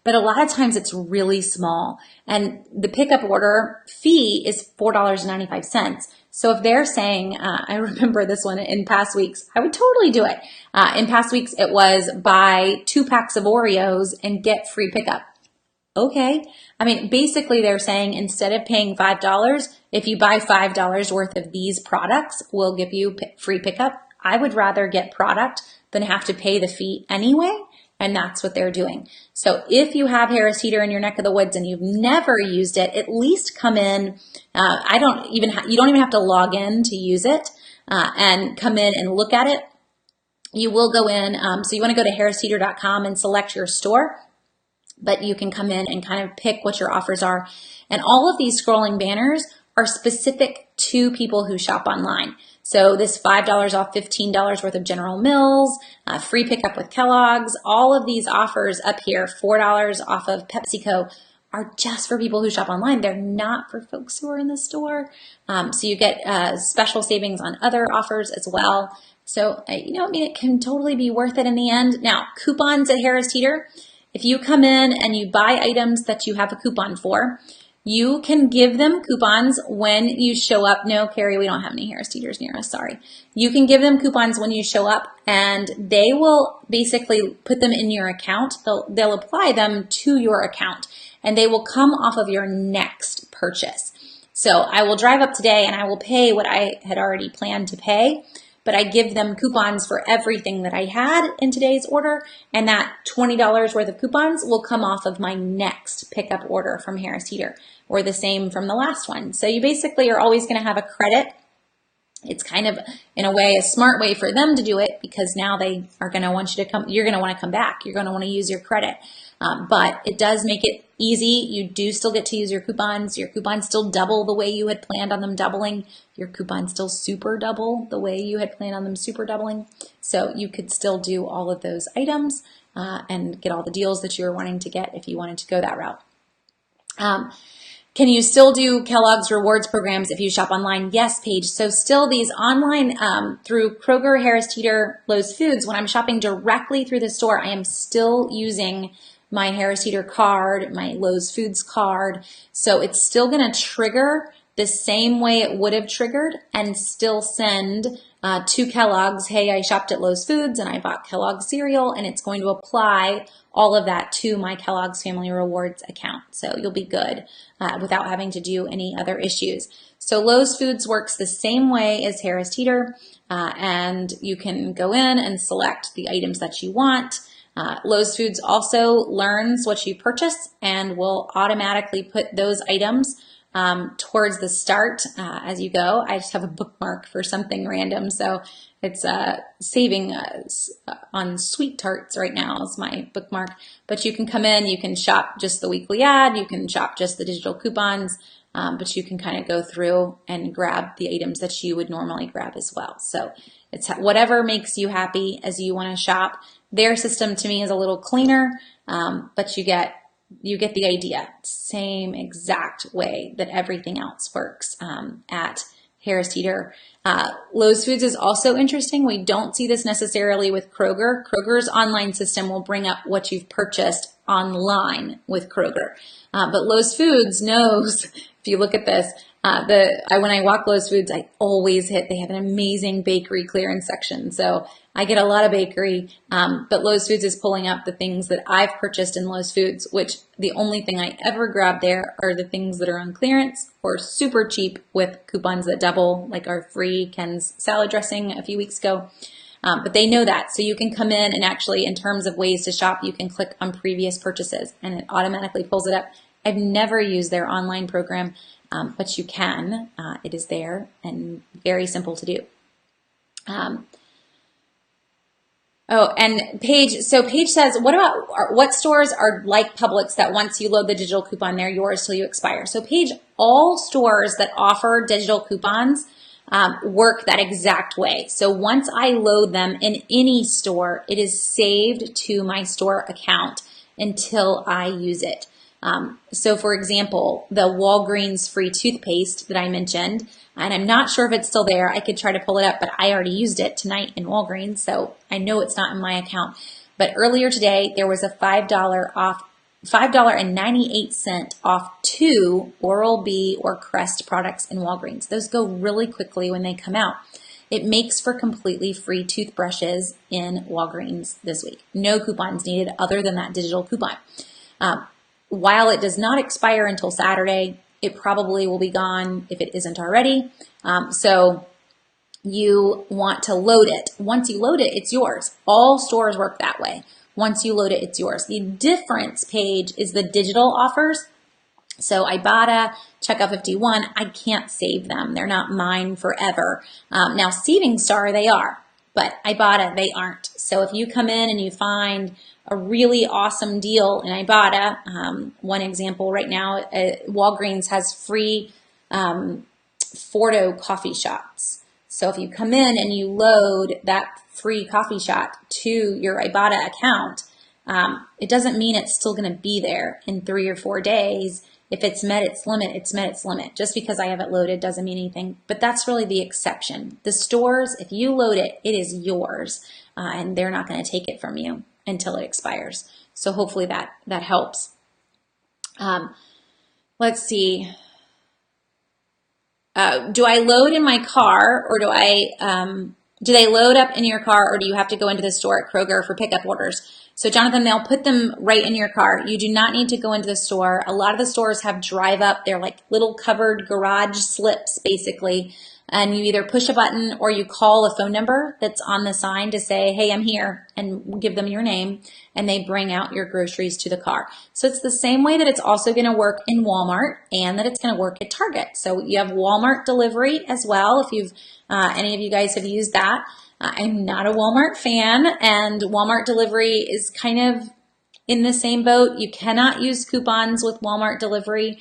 but a lot of times it's really small. And the pickup order fee is $4.95. So if they're saying, I remember this one in past weeks, I would totally do it. In past weeks, it was buy 2 packs of Oreos and get free pickup. Okay. I mean, basically they're saying instead of paying $5, if you buy $5 worth of these products, we'll give you free pickup. I would rather get product than have to pay the fee anyway. And that's what they're doing. So if you have Harris Teeter in your neck of the woods and you've never used it, at least come in. You don't even have to log in to use it and come in and look at it. You will go in. So you want to go to harristeeter.com and select your store. But you can come in and kind of pick what your offers are. And all of these scrolling banners are specific to people who shop online. So this $5 off $15 worth of General Mills, free pickup with Kellogg's, all of these offers up here, $4 off of PepsiCo, are just for people who shop online. They're not for folks who are in the store. So you get special savings on other offers as well. So, it can totally be worth it in the end. Now, coupons at Harris Teeter. If you come in and you buy items that you have a coupon for, you can give them coupons when you show up. No, Carrie, we don't have any Harris Teeters near us. Sorry. You can give them coupons when you show up and they will basically put them in your account. They'll apply them to your account and they will come off of your next purchase. So I will drive up today and I will pay what I had already planned to pay. But I give them coupons for everything that I had in today's order, and that $20 worth of coupons will come off of my next pickup order from Harris Teeter, or the same from the last one. So you basically are always going to have a credit. It's kind of, in a way, a smart way for them to do it because now they are going to want you to come, you're going to want to come back. You're going to want to use your credit. But it does make it easy. You do still get to use your coupons. Your coupons still double the way you had planned on them doubling. Your coupons still super double the way you had planned on them super doubling. So you could still do all of those items and get all the deals that you were wanting to get if you wanted to go that route. Can you still do Kellogg's rewards programs if you shop online? Yes, Paige. So still these online through Kroger, Harris Teeter, Lowe's Foods, when I'm shopping directly through the store, I am still using my Harris Teeter card, my Lowe's Foods card. So it's still going to trigger the same way it would have triggered and still send to Kellogg's, hey, I shopped at Lowe's Foods and I bought Kellogg's cereal, and it's going to apply all of that to my Kellogg's Family Rewards account. So you'll be good without having to do any other issues. So Lowe's Foods works the same way as Harris Teeter, and you can go in and select the items that you want. Lowe's Foods also learns what you purchase and will automatically put those items towards the start as you go. I just have a bookmark for something random, so it's saving on sweet tarts right now is my bookmark. But you can come in, you can shop just the weekly ad, you can shop just the digital coupons, but you can kind of go through and grab the items that you would normally grab as well. So it's whatever makes you happy as you want to shop. Their system to me is a little cleaner. but you get the idea. Same exact way that everything else works at Harris Teeter. Lowe's Foods is also interesting. We don't see this necessarily with Kroger. Kroger's online system will bring up what you've purchased online with Kroger. But Lowe's Foods knows, if you look at this, when I walk Lowe's Foods, I always they have an amazing bakery clearance section. So I get a lot of bakery, but Lowe's Foods is pulling up the things that I've purchased in Lowe's Foods, which the only thing I ever grab there are the things that are on clearance or super cheap with coupons that double, like our free Ken's salad dressing a few weeks ago. But they know that. So you can come in and actually, in terms of ways to shop, you can click on previous purchases and it automatically pulls it up. I've never used their online program, but you can. It is there and very simple to do. And Paige says, what stores are like Publix that once you load the digital coupon, they're yours till you expire? So Paige, all stores that offer digital coupons work that exact way. So once I load them in any store, it is saved to my store account until I use it. So for example, the Walgreens free toothpaste that I mentioned, and I'm not sure if it's still there. I could try to pull it up, but I already used it tonight in Walgreens, so I know it's not in my account. But earlier today, there was a $5.98 off 2 Oral-B or Crest products in Walgreens. Those go really quickly when they come out. It makes for completely free toothbrushes in Walgreens this week. No coupons needed other than that digital coupon. While it does not expire until Saturday, it probably will be gone if it isn't already. So you want to load it. Once you load it, it's yours. All stores work that way. Once you load it, it's yours. The difference, Paige, is the digital offers. So Ibotta, Checkout 51, I can't save them. They're not mine forever. Now, Seating Star, they are, but Ibotta, they aren't. So if you come in and you find a really awesome deal in Ibotta, one example right now, Walgreens has free Fordo coffee shots. So if you come in and you load that free coffee shot to your Ibotta account, it doesn't mean it's still going to be there in 3 or 4 days. If it's met its limit, it's met its limit. Just because I have it loaded doesn't mean anything, but that's really the exception. The stores, if you load it, it is yours, and they're not going to take it from you until it expires. So hopefully that helps. Let's see. Do I load in my car, or do they load up in your car, or do you have to go into the store at Kroger for pickup orders? So Jonathan, they'll put them right in your car. You do not need to go into the store. A lot of the stores have drive up. They're like little covered garage slips, basically. And you either push a button or you call a phone number that's on the sign to say, hey, I'm here, and give them your name, and they bring out your groceries to the car. So it's the same way that it's also going to work in Walmart and that it's going to work at Target. So you have Walmart delivery as well. If you've any of you guys have used that. I'm not a Walmart fan, and Walmart delivery is kind of in the same boat. You cannot use coupons with Walmart delivery.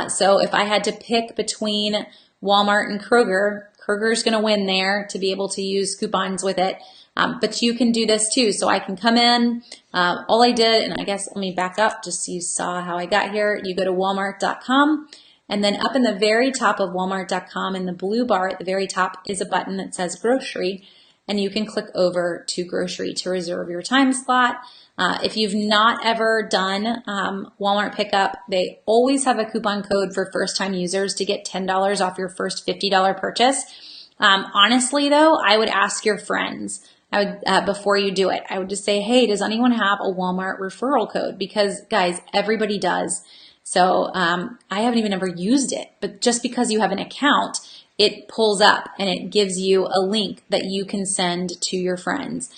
So if I had to pick between Walmart and Kroger, Kroger's going to win there to be able to use coupons with it. But you can do this too. So I can come in, all I did, and I guess let me back up just so you saw how I got here. You go to walmart.com, and then up in the very top of walmart.com in the blue bar at the very top is a button that says grocery, and you can click over to grocery to reserve your time slot. If you've not ever done Walmart pickup, they always have a coupon code for first-time users to get $10 off your first $50 purchase. Honestly, though, I would ask your friends before you do it. I would just say, hey, does anyone have a Walmart referral code? Because, guys, everybody does. So I haven't even ever used it, but just because you have an account, it pulls up and it gives you a link that you can send to your friends.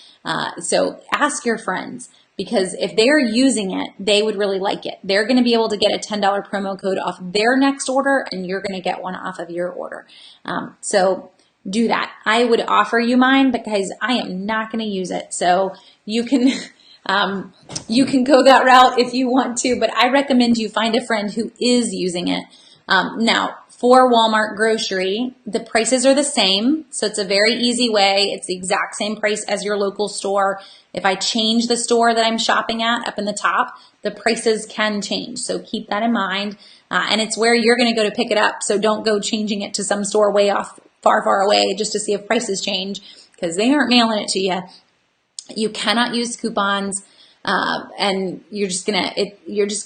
So ask your friends, because if they're using it, they would really like it. They're going to be able to get a $10 promo code off their next order, and you're going to get one off of your order. So do that. I would offer you mine because I am not going to use it. So you can go that route if you want to, but I recommend you find a friend who is using it. Now, For Walmart grocery, the prices are the same. So it's a very easy way. It's the exact same price as your local store. If I change the store that I'm shopping at up in the top, the prices can change. So keep that in mind. And it's where you're going to go to pick it up. So don't go changing it to some store way off, far, far away just to see if prices change, because they aren't mailing it to you. You cannot use coupons. And you're just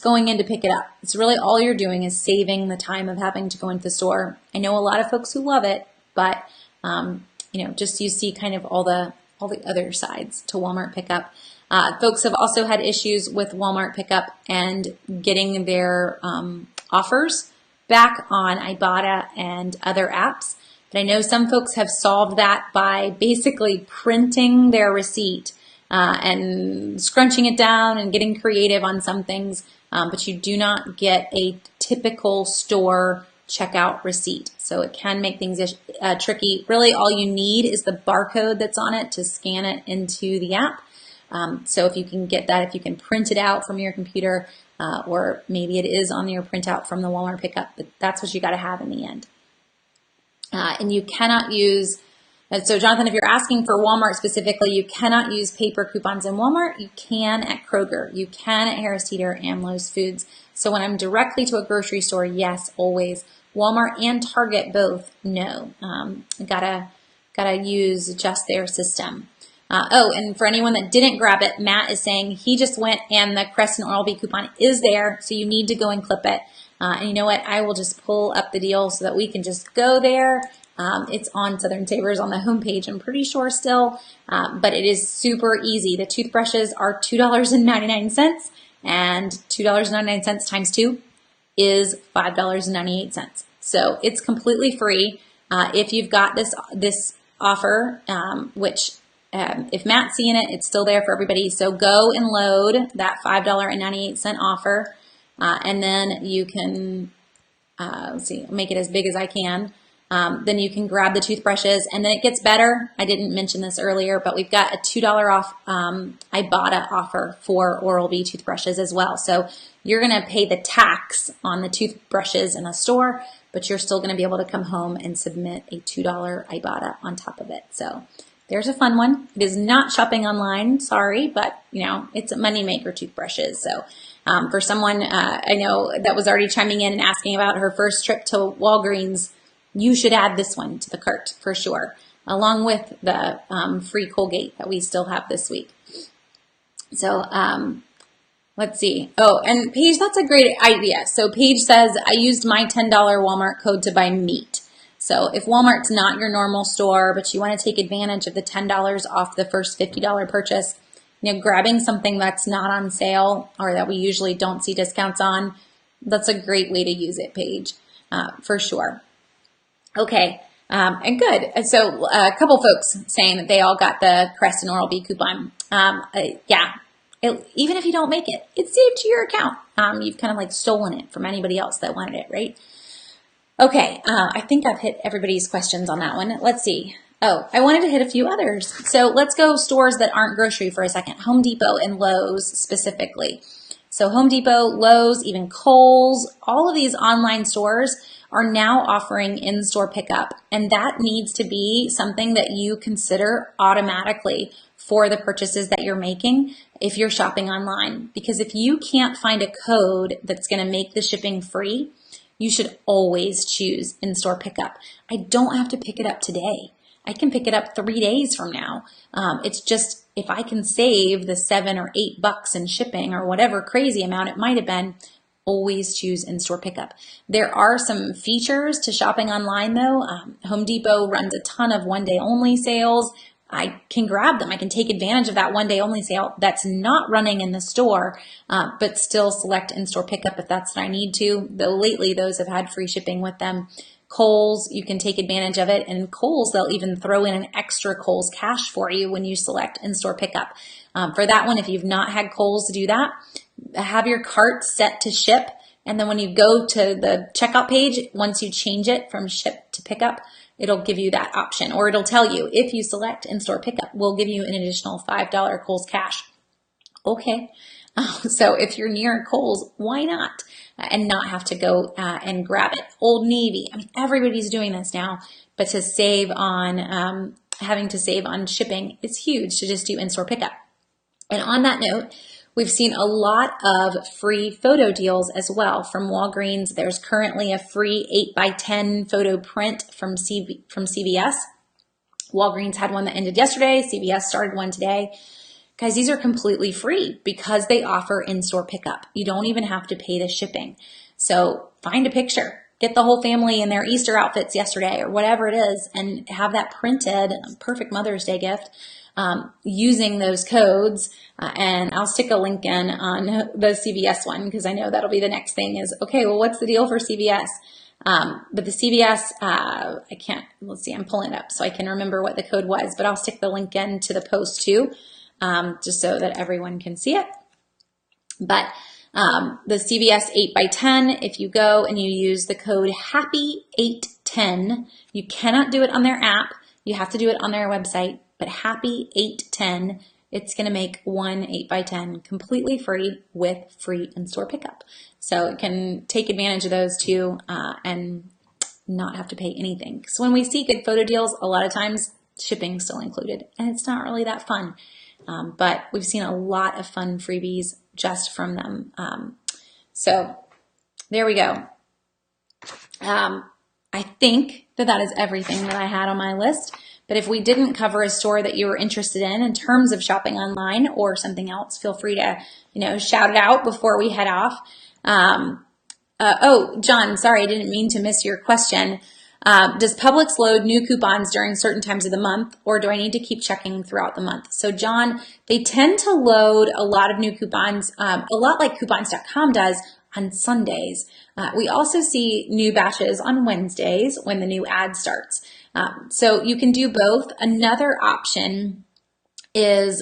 going in to pick it up. It's really all you're doing is saving the time of having to go into the store. I know a lot of folks who love it, but just you see kind of all the other sides to Walmart pickup. Folks have also had issues with Walmart pickup and getting their offers back on Ibotta and other apps. But I know some folks have solved that by basically printing their receipt and scrunching it down and getting creative on some things, but you do not get a typical store checkout receipt. So it can make things tricky. Really, all you need is the barcode that's on it to scan it into the app. So if you can get that, if you can print it out from your computer, or maybe it is on your printout from the Walmart pickup, but that's what you got to have in the end. And you cannot use so Jonathan, if you're asking for Walmart specifically, you cannot use paper coupons in Walmart. You can at Kroger. You can at Harris Teeter and Lowe's Foods. So when I'm directly to a grocery store, yes, always. Walmart and Target both, no. Gotta use just their system. And for anyone that didn't grab it, Matt is saying he just went and the Crest and Oral-B coupon is there, so you need to go and clip it. And you know what? I will just pull up the deal so that we can just go there. It's on Southern Savers on the homepage, I'm pretty sure still, but it is super easy. The toothbrushes are $2.99, and $2.99 times 2 is $5.98. So it's completely free. If you've got this offer, which if Matt's seeing it, it's still there for everybody. So go and load that $5.98 offer, and then you can, make it as big as I can. Then you can grab the toothbrushes, and then it gets better. I didn't mention this earlier, but we've got a $2 off Ibotta offer for Oral-B toothbrushes as well. So you're going to pay the tax on the toothbrushes in a store, but you're still going to be able to come home and submit a $2 Ibotta on top of it. So there's a fun one. It is not shopping online, sorry, but it's a moneymaker, toothbrushes. So for someone I know that was already chiming in and asking about her first trip to Walgreens, you should add this one to the cart for sure, along with the free Colgate that we still have this week. So let's see. Oh, and Paige, that's a great idea. So Paige says, I used my $10 Walmart code to buy meat. So if Walmart's not your normal store, but you want to take advantage of the $10 off the first $50 purchase, grabbing something that's not on sale or that we usually don't see discounts on, that's a great way to use it, Paige, for sure. Okay, and good. So a couple folks saying that they all got the Crest and Oral-B coupon. Even if you don't make it, it's saved to your account. You've kind of like stolen it from anybody else that wanted it, right? Okay, I think I've hit everybody's questions on that one. Let's see. Oh, I wanted to hit a few others. So let's go stores that aren't grocery for a second. Home Depot and Lowe's specifically. So Home Depot, Lowe's, even Kohl's, all of these online stores are now offering in-store pickup, and that needs to be something that you consider automatically for the purchases that you're making if you're shopping online. Because if you can't find a code that's going to make the shipping free, you should always choose in-store pickup. I don't have to pick it up today. I can pick it up 3 days from now. It's just if I can save the $7 or $8 in shipping or whatever crazy amount it might have been, always choose in-store pickup. There are some features to shopping online though. Home Depot runs a ton of one-day only sales. I can grab them. I can take advantage of that one-day only sale that's not running in the store, but still select in-store pickup if that's what I need to. Though lately those have had free shipping with them. Kohl's, you can take advantage of it. And Kohl's, they'll even throw in an extra Kohl's cash for you when you select in-store pickup. For that one, if you've not had Kohl's do that, have your cart set to ship. And then when you go to the checkout page, once you change it from ship to pickup, it'll give you that option. Or it'll tell you, if you select in-store pickup, we'll give you an additional $5 Kohl's cash. Okay. So if you're near Kohl's, why not? And not have to go and grab it. Old Navy, I mean, everybody's doing this now, but to save on having to save on shipping, it's huge to just do in-store pickup. And on that note, we've seen a lot of free photo deals as well from Walgreens. There's currently a free 8x10 photo print from CVS. Walgreens had one that ended yesterday. CVS started one today. Guys, these are completely free because they offer in-store pickup. You don't even have to pay the shipping. So find a picture. Get the whole family in their Easter outfits yesterday or whatever it is and have that printed, perfect Mother's Day gift, using those codes. And I'll stick a link in on the CVS one because I know that'll be the next thing is, okay, well, what's the deal for CVS? But the CVS, let's see, I'm pulling it up so I can remember what the code was, but I'll stick the link in to the post too, just so that everyone can see it. But the CVS 8x10, if you go and you use the code HAPPY810, you cannot do it on their app. You have to do it on their website, but HAPPY810, it's going to make one 8x10 completely free with free in-store pickup. So you can take advantage of those too and not have to pay anything. So when we see good photo deals, a lot of times shipping's still included and it's not really that fun. But we've seen a lot of fun freebies just from them. So there we go. I think that is everything that I had on my list. But if we didn't cover a store that you were interested in terms of shopping online or something else, feel free to, shout it out before we head off. Oh, John, sorry, I didn't mean to miss your question. Does Publix load new coupons during certain times of the month, or do I need to keep checking throughout the month? So John, they tend to load a lot of new coupons, a lot like coupons.com does on Sundays. We also see new batches on Wednesdays when the new ad starts. So you can do both. Another option is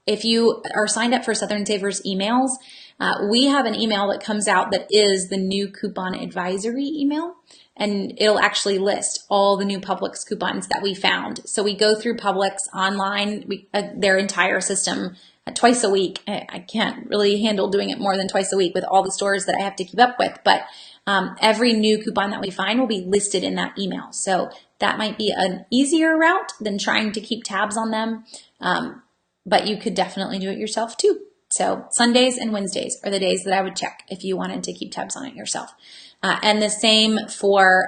if you are signed up for Southern Savers emails, we have an email that comes out that is the new coupon advisory email. And it'll actually list all the new Publix coupons that we found. So we go through Publix online, their entire system twice a week. I can't really handle doing it more than twice a week with all the stores that I have to keep up with. But every new coupon that we find will be listed in that email. So that might be an easier route than trying to keep tabs on them. But you could definitely do it yourself too. So Sundays and Wednesdays are the days that I would check if you wanted to keep tabs on it yourself. And the same for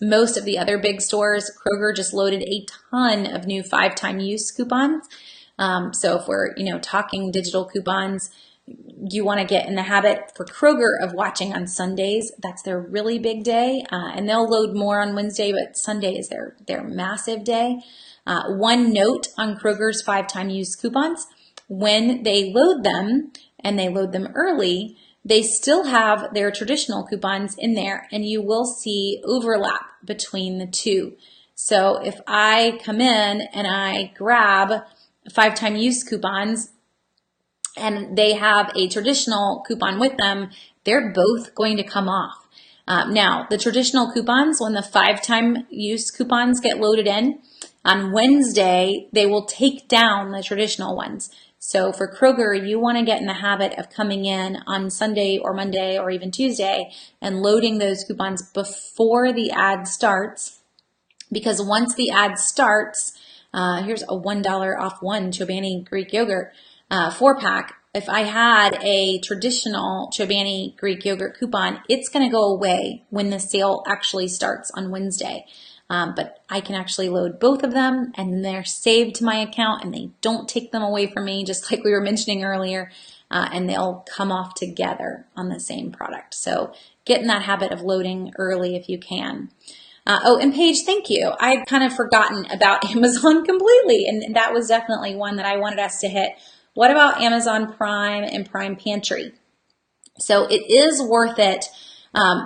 most of the other big stores. Kroger just loaded a ton of new 5-time use coupons. So if we're, talking digital coupons, you want to get in the habit for Kroger of watching on Sundays. That's their really big day. And they'll load more on Wednesday, but Sunday is their massive day. One note on Kroger's 5-time use coupons, when they load them and they load them early, they still have their traditional coupons in there, and you will see overlap between the two. So if I come in and I grab 5-time use coupons and they have a traditional coupon with them, they're both going to come off. Now, the traditional coupons, when the 5-time use coupons get loaded in, on Wednesday, they will take down the traditional ones. So for Kroger, you want to get in the habit of coming in on Sunday or Monday or even Tuesday and loading those coupons before the ad starts. Because once the ad starts, here's a $1 off one Chobani Greek yogurt 4-pack. If I had a traditional Chobani Greek yogurt coupon, it's going to go away when the sale actually starts on Wednesday. But I can actually load both of them and they're saved to my account and they don't take them away from me, just like we were mentioning earlier, and they'll come off together on the same product. So get in that habit of loading early if you can. Oh, and Paige, thank you. I'd kind of forgotten about Amazon completely, and that was definitely one that I wanted us to hit. What about Amazon Prime and Prime Pantry? So it is worth it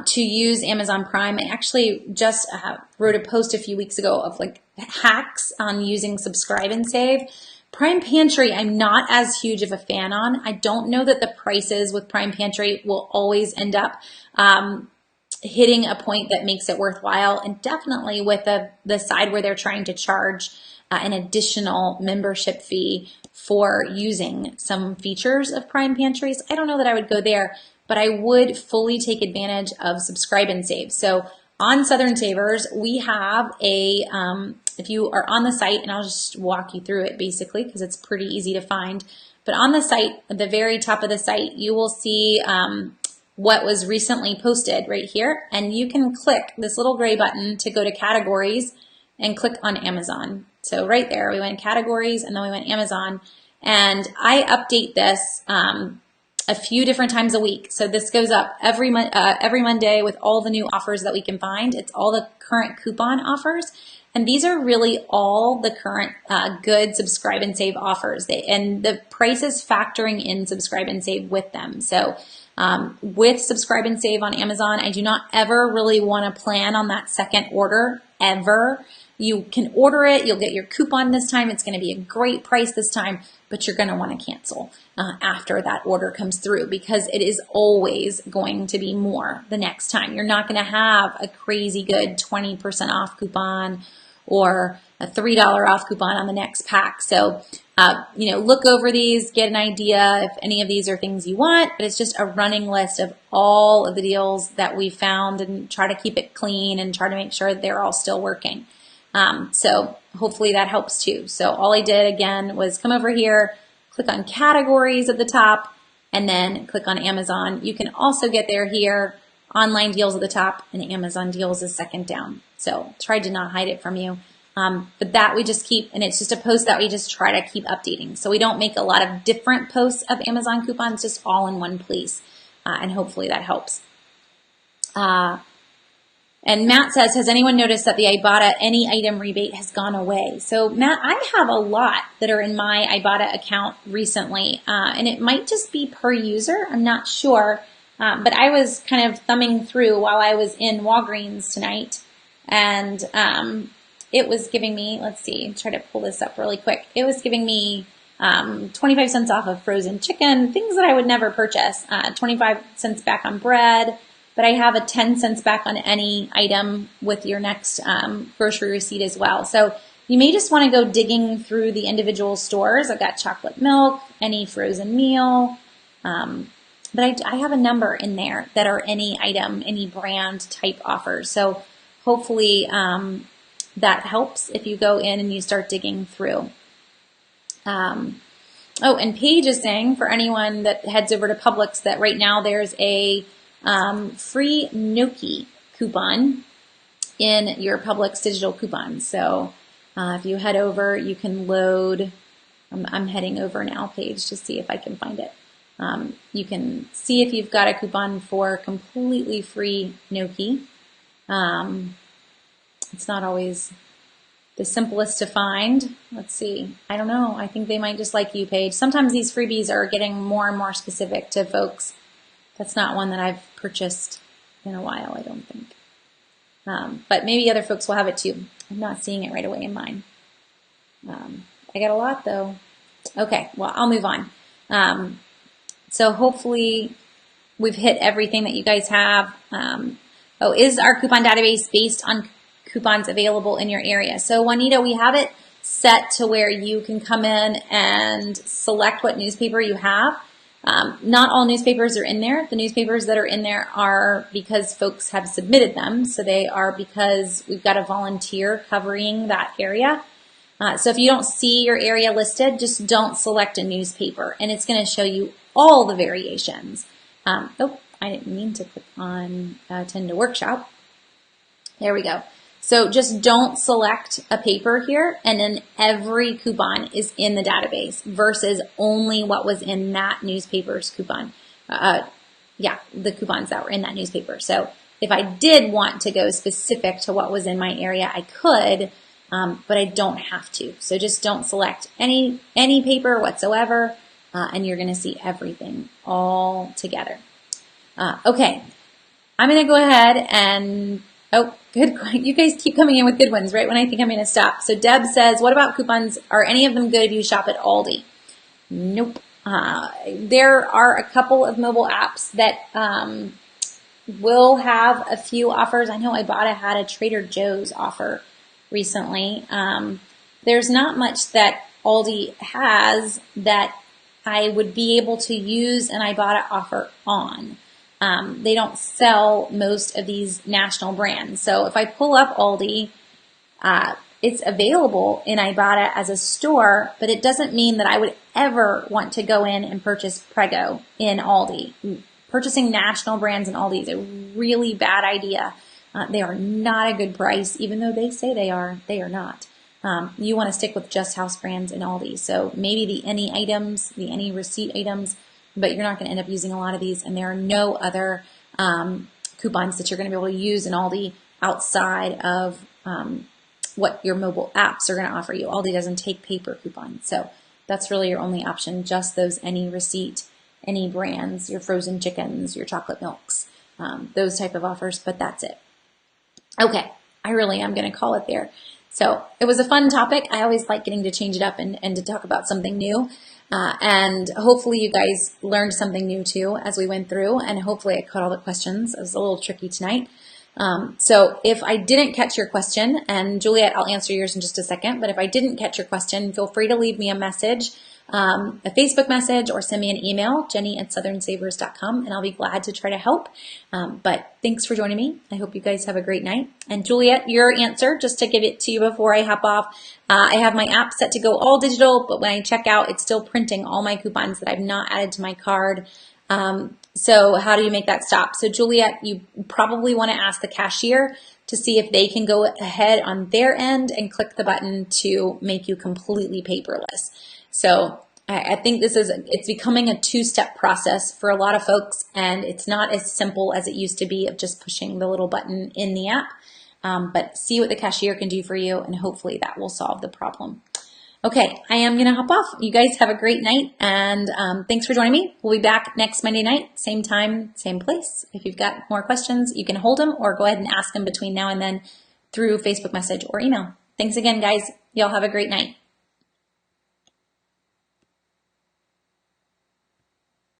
to use Amazon Prime. I actually just wrote a post a few weeks ago of hacks on using Subscribe and Save. Prime Pantry, I'm not as huge of a fan on. I don't know that the prices with Prime Pantry will always end up hitting a point that makes it worthwhile. And definitely with the side where they're trying to charge an additional membership fee for using some features of Prime Pantries, I don't know that I would go there, but I would fully take advantage of Subscribe and Save. So on Southern Savers, we have a, if you are on the site, and I'll just walk you through it basically because it's pretty easy to find, but on the site, at the very top of the site, you will see what was recently posted right here, and you can click this little gray button to go to categories and click on Amazon. So right there, we went categories and then we went Amazon, and I update this a few different times a week. So this goes up every Monday with all the new offers that we can find. It's all the current coupon offers. And these are really all the current good Subscribe and Save offers. And the prices factoring in Subscribe and Save with them. So with Subscribe and Save on Amazon, I do not ever really want to plan on that second order ever. You can order it, you'll get your coupon this time, it's going to be a great price this time, but you're going to want to cancel after that order comes through because it is always going to be more the next time. You're not going to have a crazy good 20% off coupon or a $3 off coupon on the next pack. So, look over these, get an idea if any of these are things you want, but it's just a running list of all of the deals that we found and try to keep it clean and try to make sure they're all still working. So hopefully that helps too. So all I did again was come over here, click on categories at the top, and then click on Amazon. You can also get there here, online deals at the top, and Amazon deals is second down. So tried to not hide it from you. But that we just keep, and it's just a post that we just try to keep updating. So we don't make a lot of different posts of Amazon coupons, just all in one place. And hopefully that helps. And Matt says, has anyone noticed that the Ibotta any item rebate has gone away? So Matt, I have a lot that are in my Ibotta account recently, and it might just be per user. I'm not sure, but I was kind of thumbing through while I was in Walgreens tonight, and it was giving me, let's see, try to pull this up really quick. It was giving me 25 cents off of frozen chicken, things that I would never purchase, 25 cents back on bread. But I have a 10 cents back on any item with your next grocery receipt as well. So you may just want to go digging through the individual stores. I've got chocolate milk, any frozen meal. But I have a number in there that are any item, any brand type offers. So hopefully that helps if you go in and you start digging through. Oh, and Paige is saying for anyone that heads over to Publix that right now there's a free gnocchi coupon in your Publix digital coupons. So if you head over, you can load, I'm heading over now, Paige, to see if I can find it. You can see if you've got a coupon for completely free gnocchi. It's not always the simplest to find. Let's see. I don't know. I think they might just like you, Paige. Sometimes these freebies are getting more and more specific to folks. That's not one that I've purchased in a while, I don't think. But maybe other folks will have it too. I'm not seeing it right away in mine. I got a lot though. Okay, well, I'll move on. So hopefully we've hit everything that you guys have. Is our coupon database based on coupons available in your area? So Juanita, we have it set to where you can come in and select what newspaper you have. Not all newspapers are in there. The newspapers that are in there are because folks have submitted them. So they are because we've got a volunteer covering that area. So if you don't see your area listed, just don't select a newspaper and it's going to show you all the variations. I didn't mean to click on Attend to Workshop. There we go. So just don't select a paper here, and then every coupon is in the database versus only what was in that newspaper's coupon. The coupons that were in that newspaper. So if I did want to go specific to what was in my area, I could, but I don't have to. So just don't select any paper whatsoever, and you're going to see everything all together. Okay, I'm going to go ahead and good. You guys keep coming in with good ones right when I think I'm going to stop. So Deb says, what about coupons? Are any of them good if you shop at Aldi? Nope. There are a couple of mobile apps that will have a few offers. I know Ibotta had a Trader Joe's offer recently. There's not much that Aldi has that I would be able to use an Ibotta offer on. They don't sell most of these national brands. So if I pull up Aldi, it's available in Ibotta as a store, but it doesn't mean that I would ever want to go in and purchase Prego in Aldi. Purchasing national brands in Aldi is a really bad idea. They are not a good price, even though they say they are. They are not. You want to stick with just house brands in Aldi. So maybe the any items, the any receipt items, but you're not going to end up using a lot of these. And there are no other coupons that you're going to be able to use in Aldi outside of what your mobile apps are going to offer you. Aldi doesn't take paper coupons. So that's really your only option, just those any receipt, any brands, your frozen chickens, your chocolate milks, those type of offers, but that's it. Okay, I really am going to call it there. So it was a fun topic. I always like getting to change it up and to talk about something new. And hopefully you guys learned something new too as we went through, and hopefully I caught all the questions. It was a little tricky tonight. So if I didn't catch your question, and Juliet, I'll answer yours in just a second, but if I didn't catch your question, feel free to leave me a message, a Facebook message, or send me an email, jenny@southernsavers.com, and I'll be glad to try to help. But thanks for joining me. I hope you guys have a great night. And Juliet, your answer, just to give it to you before I hop off, I have my app set to go all digital, but when I check out, it's still printing all my coupons that I've not added to my card. So how do you make that stop? So Juliet, you probably want to ask the cashier to see if they can go ahead on their end and click the button to make you completely paperless. So I think it's becoming a two-step process for a lot of folks, and it's not as simple as it used to be of just pushing the little button in the app. But see what the cashier can do for you, and hopefully that will solve the problem. Okay, I am going to hop off. You guys have a great night, and thanks for joining me. We'll be back next Monday night, same time, same place. If you've got more questions, you can hold them or go ahead and ask them between now and then through Facebook message or email. Thanks again, guys. Y'all have a great night.